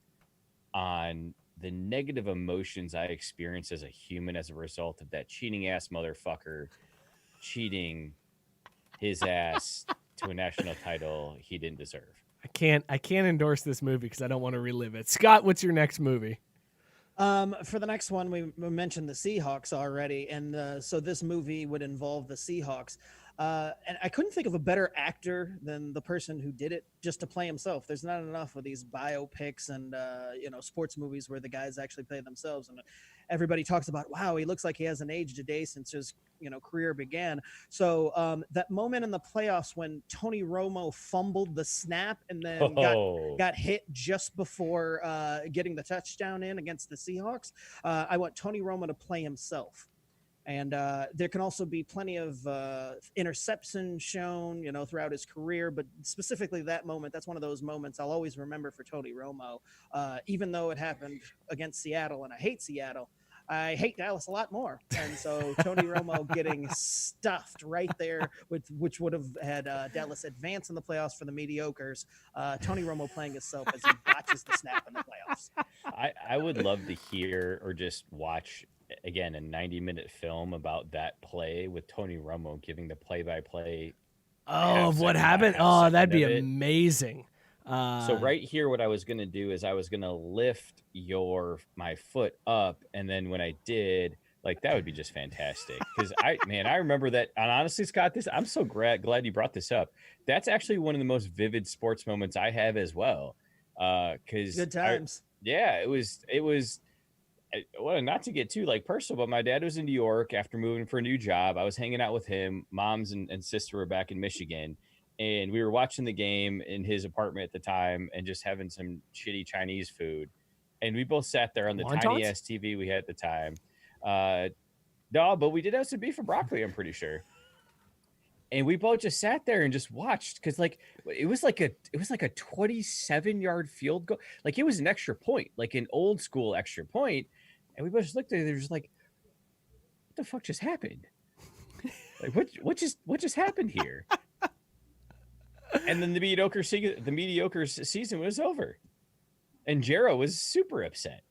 on the negative emotions I experienced as a human as a result of that cheating ass motherfucker cheating his ass to a national title he didn't deserve. I can't endorse this movie because I don't want to relive it. Scott, what's your next movie? For the next one, we mentioned the Seahawks already, and so this movie would involve the Seahawks. And I couldn't think of a better actor than the person who did it just to play himself. There's not enough of these biopics and, sports movies where the guys actually play themselves. And everybody talks about, wow, he looks like he hasn't aged a day since his, career began. So that moment in the playoffs when Tony Romo fumbled the snap and then got hit just before getting the touchdown in against the Seahawks, I want Tony Romo to play himself. And there can also be plenty of interception shown, throughout his career. But specifically that moment, that's one of those moments I'll always remember for Tony Romo. Even though it happened against Seattle, and I hate Seattle, I hate Dallas a lot more. And so Tony Romo getting stuffed right there, which would have had Dallas advance in the playoffs for the mediocres. Tony Romo playing himself as he botches the snap in the playoffs. I would love to hear or just watch, again, a 90-minute film about that play with Tony Romo giving the play-by-play. Of what happened? Oh, that'd be amazing. So right here, what I was going to do is I was going to lift my foot up. And then when I did, like, that would be just fantastic. Because I remember that. And honestly, Scott, I'm so glad you brought this up. That's actually one of the most vivid sports moments I have as well. Because good times. It was. Well, not to get too personal, but my dad was in New York after moving for a new job. I was hanging out with him. Moms and sister were back in Michigan. And we were watching the game in his apartment at the time and just having some shitty Chinese food. And we both sat there on the tiny ass TV we had at the time. No, but we did have some beef and broccoli, I'm pretty sure. And we both just sat there and just watched because it was like a 27-yard field goal. Like it was an extra point, like an old school extra point. And we both just looked at it and just like, what the fuck just happened? Like what just happened here? And then the mediocre season was over, and Jarrow was super upset.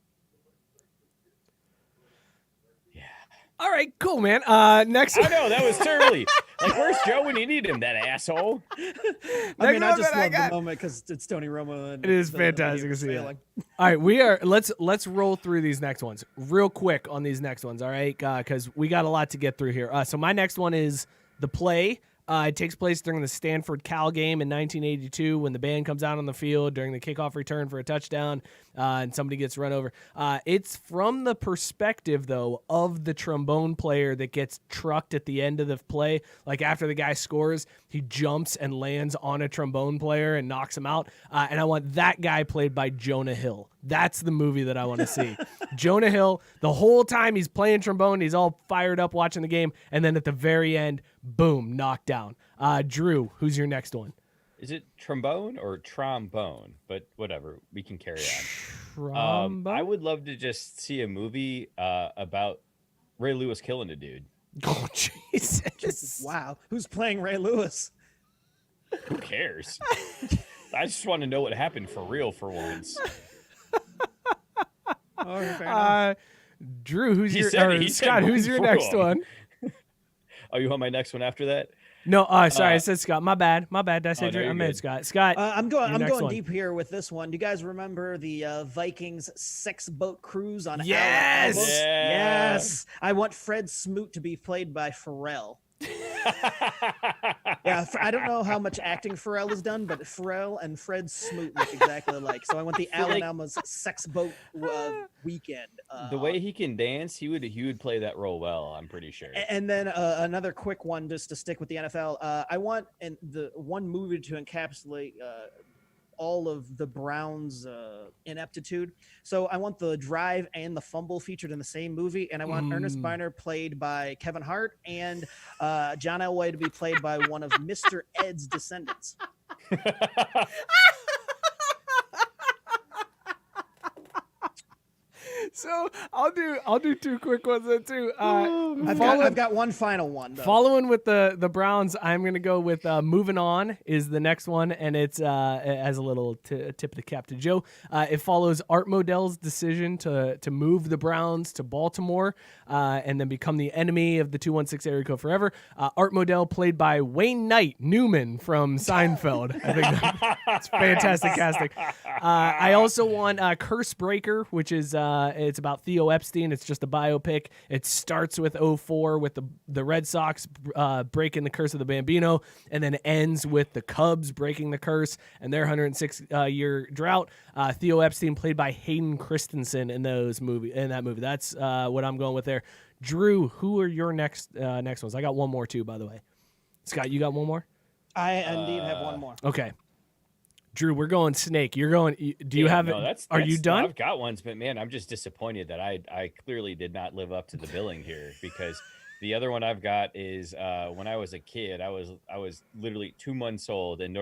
Yeah. All right, cool, man. Next. I know that was terribly. Where's Joe when you need him? That asshole. I just love the moment because it's Tony Romo. And it is fantastic to see it. All right, let's roll through these next ones real quick on these next ones. All right, because we got a lot to get through here. So my next one is the play. It takes place during the Stanford-Cal game in 1982 when the band comes out on the field during the kickoff return for a touchdown and somebody gets run over. It's from the perspective, though, of the trombone player that gets trucked at the end of the play. Like after the guy scores, he jumps and lands on a trombone player and knocks him out. And I want that guy played by Jonah Hill. That's the movie that I want to see. Jonah Hill, the whole time he's playing trombone, he's all fired up watching the game, and then at the very end, boom, knocked down. Drew, who's your next one? Is it trombone or trombone? But whatever, we can carry on. Trombone? I would love to just see a movie about Ray Lewis killing a dude. Oh, Jesus. Wow. Who's playing Ray Lewis? Who cares? I just want to know what happened for real for once. Drew, who's Scott, who's your next one? Oh, you want my next one after that? No, sorry, I said Scott. My bad. Did I say Drew? I meant Scott. Scott, I'm going deep here with this one. Do you guys remember the Vikings 6-boat cruise on Yes! Yes. I want Fred Smoot to be played by Pharrell. Yeah, I don't know how much acting Pharrell has done, but Pharrell and Fred Smoot look exactly alike. So I want the Alan Alma's sex boat weekend. The way he can dance, he would play that role well, I'm pretty sure. And then another quick one, just to stick with the NFL. I want the one movie to encapsulate all of the Browns' ineptitude. So I want the drive and the fumble featured in the same movie, and I want Ernest Biner played by Kevin Hart and John Elway to be played by one of Mr. Ed's descendants. So I'll do two quick ones then too. I've got one final one though. Following with the Browns, I'm gonna go with "Moving On" is the next one, and it's as a little tip of the cap to Joe. It follows Art Modell's decision to move the Browns to Baltimore and then become the enemy of the 216 area code forever. Art Modell played by Wayne Knight Newman from Seinfeld. I think that's fantastic casting. I also want Curse Breaker, which is it's about Theo Epstein. It's just a biopic. It starts with 2004 with the Red Sox breaking the curse of the Bambino, and then ends with the Cubs breaking the curse and their 106-year drought. Theo Epstein played by Hayden Christensen in that movie. That's what I'm going with there. Drew, who are your next ones? I got one more too, by the way. Scott, you got one more? I indeed have one more. Okay. Drew, we're going snake. You're going. Do you have it? Are you done? I've got ones, but man, I'm just disappointed that I clearly did not live up to the billing here because The other one I've got is when I was a kid. I was literally 2 months old, and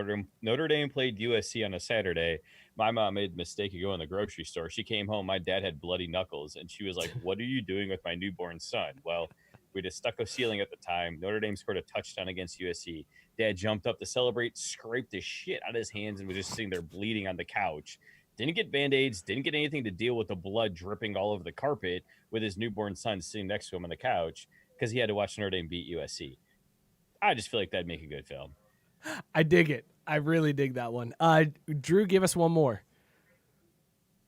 Notre Dame played USC on a Saturday. My mom made the mistake of going to the grocery store. She came home. My dad had bloody knuckles, and she was like, "What are you doing with my newborn son?" Well, we had a stucco ceiling at the time. Notre Dame scored a touchdown against USC. Dad jumped up to celebrate, scraped the shit out of his hands, and was just sitting there bleeding on the couch. Didn't get Band-Aids, didn't get anything to deal with the blood dripping all over the carpet with his newborn son sitting next to him on the couch because he had to watch Notre Dame beat USC. I just feel like that'd make a good film. I dig it. I really dig that one. Drew, give us one more.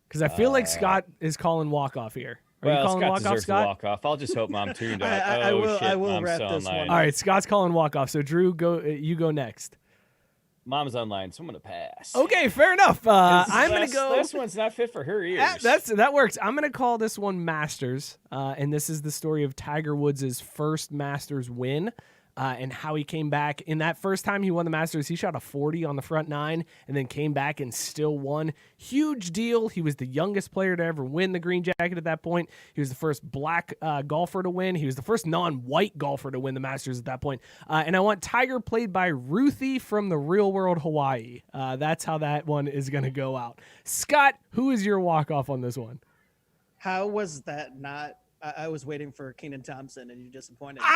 Because I feel like Scott is calling walk-off here. Are you calling Scott walk-off, deserves Scott? a walk-off. I'll just hope Mom tuned up. I will Mom's wrap still this online. one All right, Scott's calling walk-off. So, Drew, you go next. Mom's online, so I'm going to pass. Okay, fair enough. I'm going to go. This one's not fit for her ears. That works. I'm going to call this one Masters, and this is the story of Tiger Woods' first Masters win. And how he came back. In that first time he won the Masters, he shot a 40 on the front nine and then came back and still won. Huge deal. He was the youngest player to ever win the green jacket at that point. He was the first black golfer to win. He was the first non-white golfer to win the Masters at that point. And I want Tiger played by Ruthie from the Real World Hawaii. That's how that one is going to go out. Scott, who is your walk-off on this one? How was that not? I was waiting for Keenan Thompson, and you disappointed me.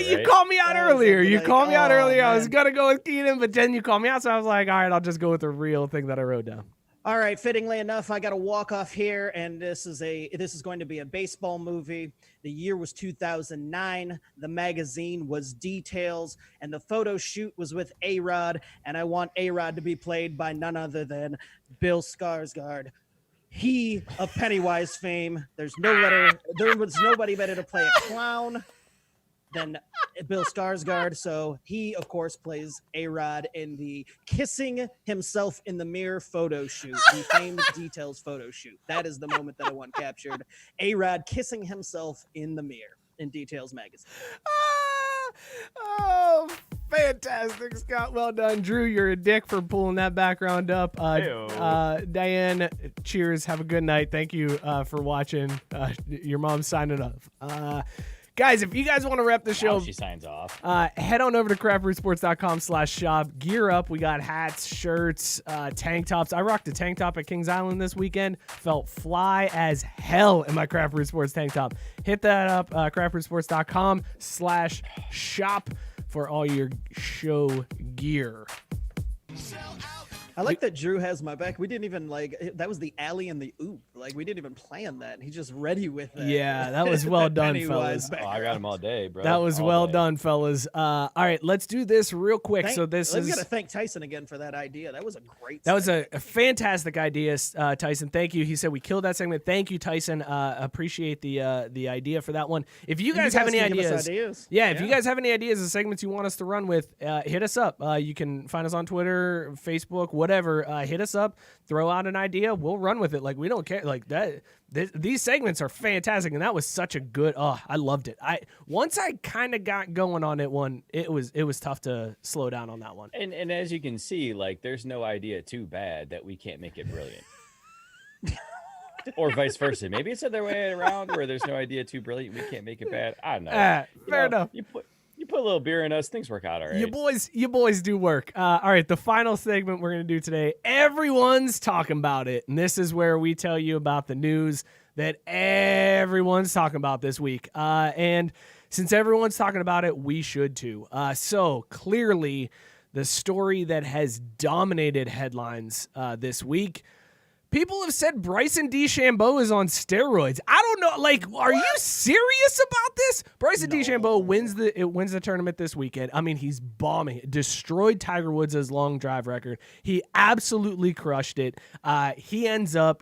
You called me out earlier. You like, called me out earlier. I man. was gonna go with Keenan, but then you called me out, so I was like, all right, I'll just go with the real thing that I wrote down. All right, fittingly enough, I got a walk off here, and this is going to be a baseball movie. The year was 2009. The magazine was Details, and the photo shoot was with A-Rod, and I want A-Rod to be played by none other than Bill Skarsgård. He of Pennywise fame. There was nobody better to play a clown than Bill Skarsgård. So he, of course, plays A-Rod in the kissing himself in the mirror photo shoot, the famed Details photo shoot. That is the moment that I want captured. A-Rod kissing himself in the mirror in Details magazine. Oh, fantastic, Scott. Well done. Drew, you're a dick for pulling that background up. Diane, cheers. Have a good night. Thank you for watching. Your mom's signing off. Guys, if you guys want to wrap the show, She signs off. Head on over to craftbrewsports.com/shop. Gear up. We got hats, shirts, tank tops. I rocked a tank top at Kings Island this weekend. Felt fly as hell in my Craft Brew Sports tank top. Hit that up, craftbrewsports.com/shop for all your show gear. I like that Drew has my back. We didn't even that was the alley and the oop. We didn't even plan that. He's just ready with that. Yeah, that was well done, Pennywise fellas. I got him all day, bro. That was all well day. done, fellas. All right, let's do this real quick. We got to thank Tyson again for that idea. That was a great. That was a fantastic idea, Tyson. Thank you. He said we killed that segment. Thank you, Tyson. Appreciate the idea for that one. If you guys have any can give us ideas, ideas. if you guys have any ideas of segments you want us to run with, hit us up. You can find us on Twitter, Facebook, whatever. Hit us up. Throw out an idea. We'll run with it. We don't care. That. These segments are fantastic, and that was such a good. Oh, I loved it. Once I kind of got going on it one, it was tough to slow down on that one. And as you can see, there's no idea too bad that we can't make it brilliant. Or vice versa. Maybe it's the other way around where there's no idea too brilliant, we can't make it bad. I don't know. Fair enough. You put a little beer in us, things work out all right. You boys do work. All right, the final segment we're going to do today, everyone's talking about it. And this is where we tell you about the news that everyone's talking about this week. And since everyone's talking about it, we should too. So clearly, the story that has dominated headlines this week, people have said Bryson DeChambeau is on steroids. I don't know. Are you serious about this? Bryson DeChambeau wins the tournament this weekend. I mean, he's bombing. Destroyed Tiger Woods' long drive record. He absolutely crushed it. He ends up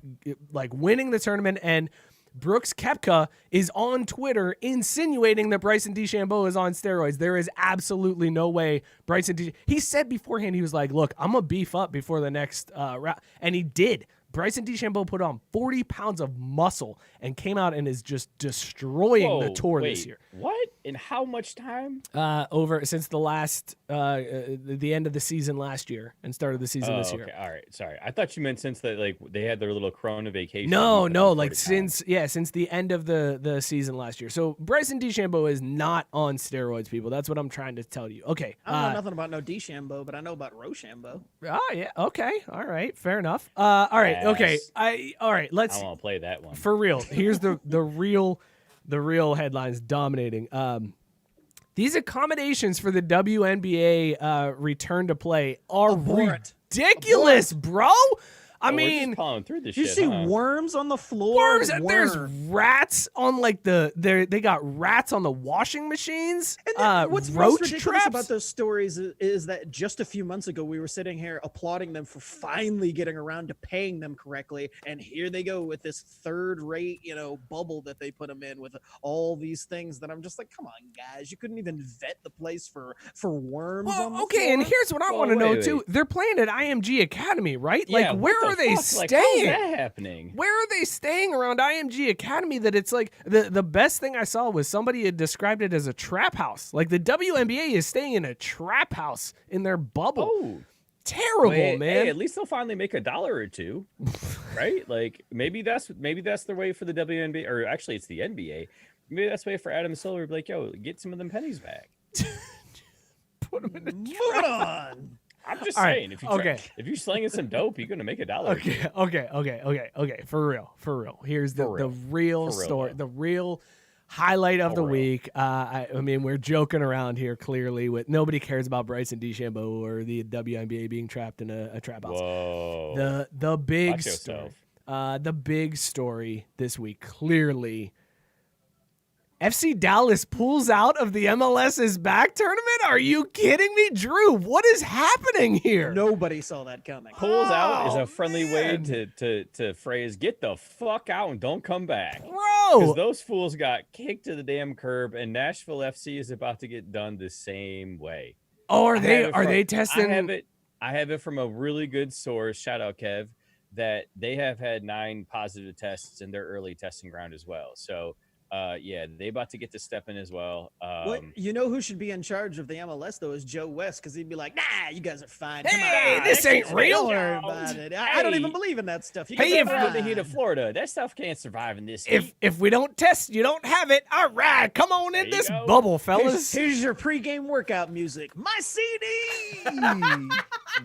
winning the tournament, and Brooks Koepka is on Twitter insinuating that Bryson DeChambeau is on steroids. There is absolutely no way He said beforehand, he was like, look, I'm going to beef up before the next round. And he did. Bryson DeChambeau put on 40 pounds of muscle and came out and is just destroying the tour this year. What? In how much time? Over since the last the end of the season last year and start of the season this year. Okay, all right. Sorry, I thought you meant since they had their little Corona vacation. No, like since the end of the season last year. So Bryson DeChambeau is not on steroids, people. That's what I'm trying to tell you. Okay, I don't know nothing about no DeChambeau, but I know about Rochambeau. Oh yeah, okay, all right, fair enough. All right, okay, all right. Let's. I want to play that one for real. Here's the real headlines dominating. These accommodations for the WNBA return to play are ridiculous, bro. I mean, through this you shit, see worms on the floor. Worms. There's rats on like they got rats on the washing machines. And what's roach most ridiculous traps about those stories is that just a few months ago we were sitting here applauding them for finally getting around to paying them correctly, and here they go with this third-rate, bubble that they put them in with all these things that I'm just like, come on, guys, you couldn't even vet the place for worms. Well, on the okay, floor? and here's what I want to know too. They're playing at IMG Academy, right? Yeah, like, where are they Like, staying? how is that happening? Where are they staying around IMG Academy that it's like the best thing I saw was somebody had described it as a trap house. Like the WNBA is staying in a trap house in their bubble. Oh, terrible, man. Hey, at least they'll finally make $1 or $2, right? Like maybe that's the way for the WNBA, or actually it's the NBA. Maybe that's the way for Adam Silver to be like, yo, get some of them pennies back. Put them in the Moving on. I'm just All saying, right, if you're slinging some dope, you're gonna make $1. Okay. For real. Here's the real story, though. the real highlight of the week. I mean, we're joking around here clearly with nobody cares about Bryson DeChambeau or the WNBA being trapped in a trap house. Whoa. The big Watch story. yourself. The big story this week, clearly. FC Dallas pulls out of the MLS is back tournament? Are you kidding me, Drew? What is happening here? Nobody saw that coming. Pulls out is a friendly way to phrase get the fuck out and don't come back. Bro! Because those fools got kicked to the damn curb, and Nashville FC is about to get done the same way. Oh, are they testing? I have it from a really good source. Shout out Kev, that they have had 9 positive tests in their early testing ground as well. So they about to get to step in as well. You know who should be in charge of the MLS though is Joe West, because he'd be like, nah, you guys are fine. Hey, Come on, this ain't real. Don't worry about it. I don't even believe in that stuff. You guys Hey, are if we're in the fine. heat of Florida, that stuff can't survive in this heat. If we don't test, you don't have it. All right, come on in There you this go. bubble, fellas. Here's your pregame workout music. My CD.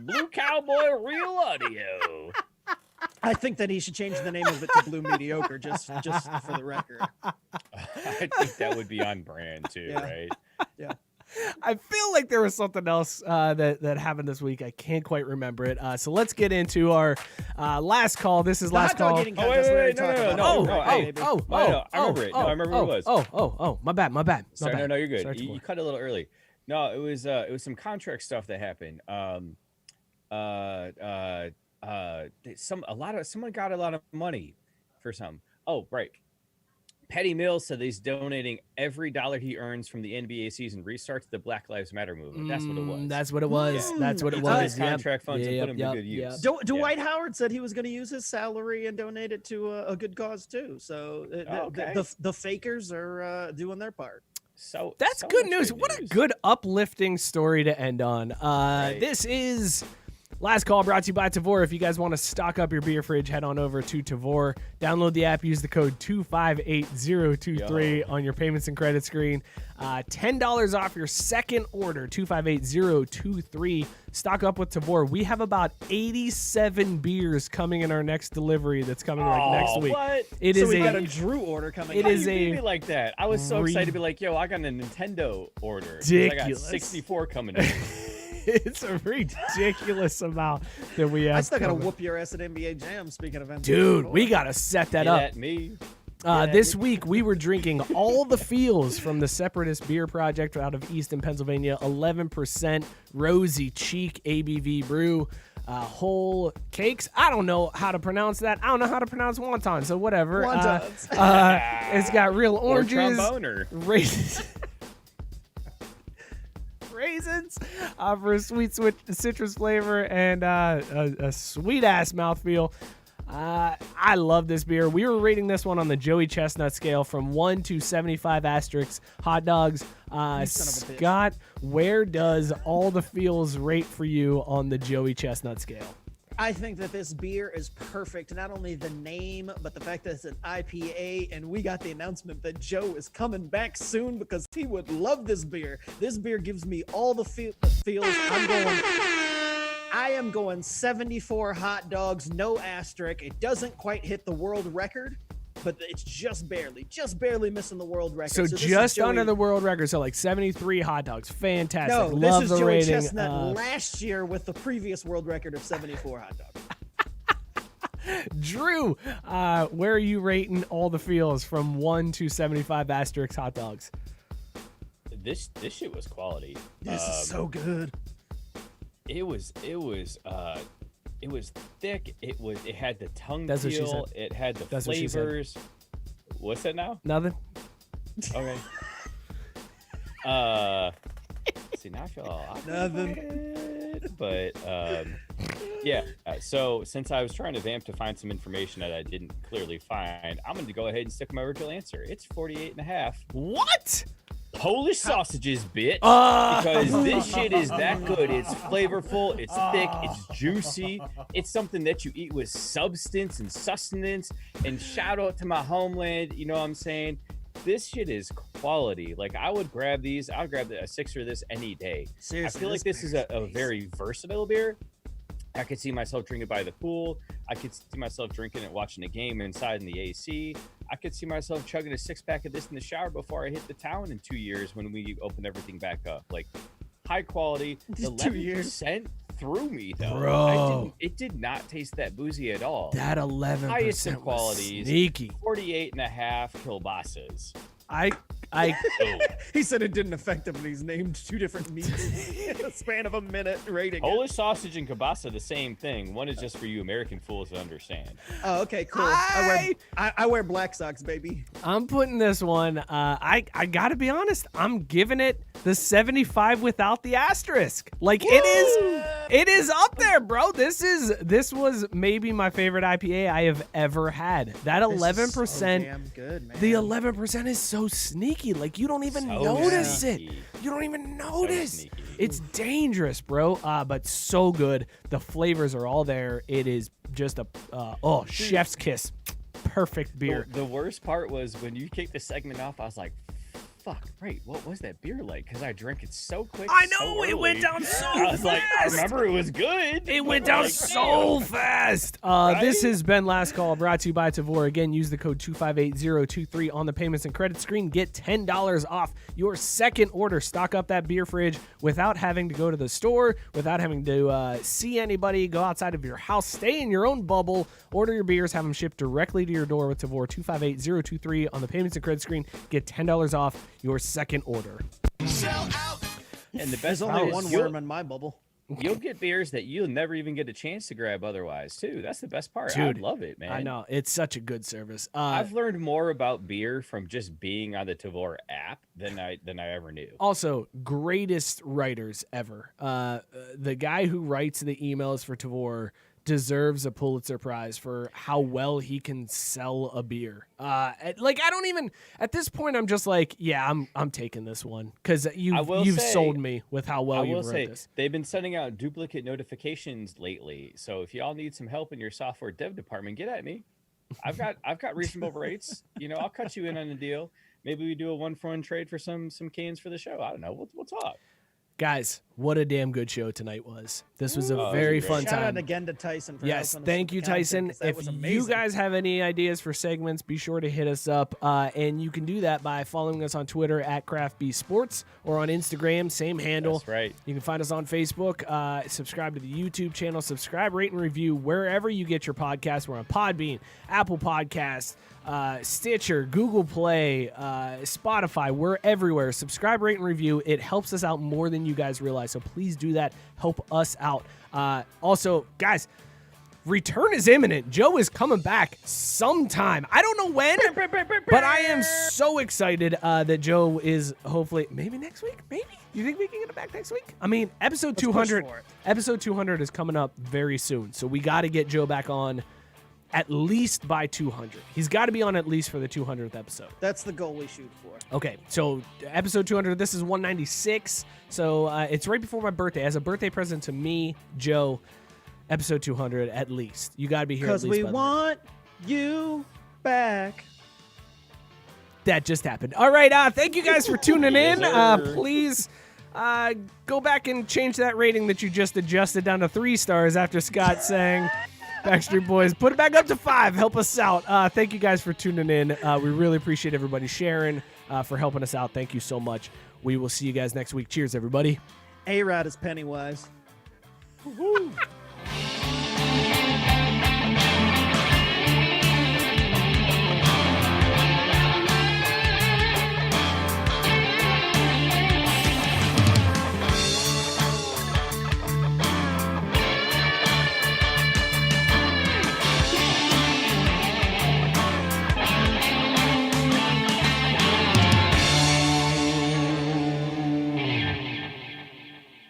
Blue Cowboy Real Audio. I think that he should change the name of it to Blue Mediocre, just for the record. I think that would be on brand too, Yeah. right? Yeah. I feel like there was something else that happened this week. I can't quite remember it. So let's get into our last call. This is The last hot dog call. eating Oh, contest, wait, we already no, talked no, about no, it. no, Right, hey. baby. I remember it. No, I remember what it was. Oh, my bad. Sorry, no, you're good. Sorry, You cut a little early. No, it was some contract stuff that happened. Someone got a lot of money for some. Oh, right. Patty Mills said he's donating every dollar he earns from the NBA season restart to the Black Lives Matter movement. That's what it was. That's what it was. Yeah. That's what it He was. took his contract funds and put them to good yep. use. Dwight Howard said he was going to use his salary and donate it to a good cause too. So Okay. the fakers are doing their part. So That's so good much news. What a good uplifting story to end on. This is Last Call, brought to you by Tavour. If you guys want to stock up your beer fridge, head on over to Tavour. Download the app, use the code 258023 on your payments and credit screen. $10 off your second order, 258023. Stock up with Tavour. We have about 87 beers coming in our next delivery that's coming next week. What? It So is we a got a Drew order coming. it How is you beat a me like that. I was so excited to be like, yo, I got a Nintendo order. 'cause ridiculous. I got 64 coming in. it's a ridiculous amount that we have. I still got to coming. whoop your ass at NBA Jam. Speaking of NBA, Dude, we got to set that Get up. at me. This week, we were drinking all the feels from the Separatist Beer Project out of Easton, Pennsylvania. 11% Rosy Cheek ABV brew. Whole cakes. I don't know how to pronounce that. I don't know how to pronounce wonton, so whatever. Wontons. It's got real oranges, Or tromboner. raisins for a sweet citrus flavor and a sweet-ass mouthfeel. I love this beer. We were rating this one on the Joey Chestnut scale from 1 to 75 asterisks hot dogs. You son of a bitch. Scott, where does all the feels rate for you on the Joey Chestnut scale? I think that this beer is perfect. Not only the name, but the fact that it's an IPA, and we got the announcement that Joe is coming back soon because he would love this beer. This beer gives me all the feels. I am going 74 hot dogs, no asterisk. It doesn't quite hit the world record, but it's just barely missing the world record. So this just is Joey, under the world record, so like 73 hot dogs. Fantastic. No, Love this is the Joey rating. Chestnut last year with the previous world record of 74 hot dogs. Drew, where are you rating all the feels from 1 to 75 asterisk hot dogs? This shit was quality. This is so good. It was thick. It had the tongue That's what she feel. said. It had the That's what she said. flavors. What's that now? Nothing. Okay. See, now I feel Nothing. but yeah. So since I was trying to vamp to find some information that I didn't clearly find, I'm going to go ahead and stick with my original answer. It's 48.5. What? Polish sausages, bitch. Oh. Because this shit is that good. It's flavorful. It's thick. It's juicy. It's something that you eat with substance and sustenance. And shout out to my homeland. You know what I'm saying? This shit is quality. Like, I would grab these. I would grab a sixer of this any day. Seriously, I feel like this is a very versatile beer. I could see myself drinking it by the pool. I could see myself drinking it, watching a game inside in the AC. I could see myself chugging a 6-pack of this in the shower before I hit the town in 2 years when we open everything back up. Like, high quality. 2 years. 11% threw me, though. Bro. It did not taste that boozy at all. That 11% Highest in was qualities. sneaky. 48.5 kielbasas. I He said it didn't affect him, and he's named two different meats in the span of a minute rating. Polish sausage and kielbasa, the same thing. One is just for you American fools to understand. Oh, okay, cool. I wear black socks, baby. I'm putting this one. I gotta be honest. I'm giving it the 75 without the asterisk. Like, it is up there, bro. This was maybe my favorite IPA I have ever had. That 11%. So damn good, man. The 11% is so sneaky. Like, you don't even So notice sneaky. it. You don't even notice. sneaky. It's dangerous, bro. But so good. The flavors are all there. It is just a chef's kiss. Perfect beer. The worst part was when you kicked the segment off, I was like, fuck, right, what was that beer like? Because I drank it so quick. I so know, it early. went down so I was like, I fast. remember it was good. It went but down like, so damn. fast. Right? This has been Last Call, brought to you by Tavour. Again, use the code 258023 on the payments and credit screen. Get $10 off your second order. Stock up that beer fridge without having to go to the store, without having to see anybody, go outside of your house, stay in your own bubble, order your beers, have them shipped directly to your door with Tavour. 258023 on the payments and credit screen. Get $10 off your second order. And the best There's part only is one worm in my bubble. you'll get beers that you'll never even get a chance to grab otherwise, too. That's the best part. I Dude, love it, man. I know. It's such a good service. I've learned more about beer from just being on the Tavour app than I ever knew. Also, greatest writers ever. The guy who writes the emails for Tavour deserves a Pulitzer Prize for how well he can sell a beer. Like, I don't even at this point. I'm just like, yeah, I'm taking this one because you've sold me with how well you've wrote this. They've been sending out duplicate notifications lately. So if y'all need some help in your software dev department, get at me. I've got reasonable rates. You know, I'll cut you in on the deal. Maybe we do a 1-for-1 trade for some cans for the show. I don't know. We'll talk. Guys, what a damn good show tonight was. This was a Ooh, very it was fun great. Shout time. out again to Tyson for Yes, helping us thank with you, the content, Tyson. 'cause that If was you amazing. guys have any ideas for segments, be sure to hit us up. And you can do that by following us on Twitter at CraftBSports or on Instagram, same handle. That's right. You can find us on Facebook. Subscribe to the YouTube channel. Subscribe, rate, and review wherever you get your podcasts. We're on Podbean, Apple Podcasts, Stitcher, Google Play, Spotify. We're everywhere. Subscribe, rate, and review. It helps us out more than you guys realize. So please do that. Help us out. Also, guys, return is imminent. Joe is coming back sometime. I don't know when, but I am so excited that Joe is hopefully maybe next week. Maybe you think we can get it back next week? I mean, episode 200. for it. Episode 200 is coming up very soon, so we got to get Joe back on at least by 200. He's got to be on at least for the 200th episode. That's the goal we shoot for. Okay, so episode 200, this is 196. So it's right before my birthday. As a birthday present to me, Joe, episode 200 at least. You got to be here at least. Because we want you back. That just happened. All right, thank you guys for tuning in. Please go back and change that rating that you just adjusted down to 3 stars after Scott sang Backstreet Boys. Put it back up to 5. Help us out. Thank you guys for tuning in. We really appreciate everybody sharing, for helping us out. Thank you so much. We will see you guys next week. Cheers, everybody. A-Rod is Pennywise. Woo-hoo.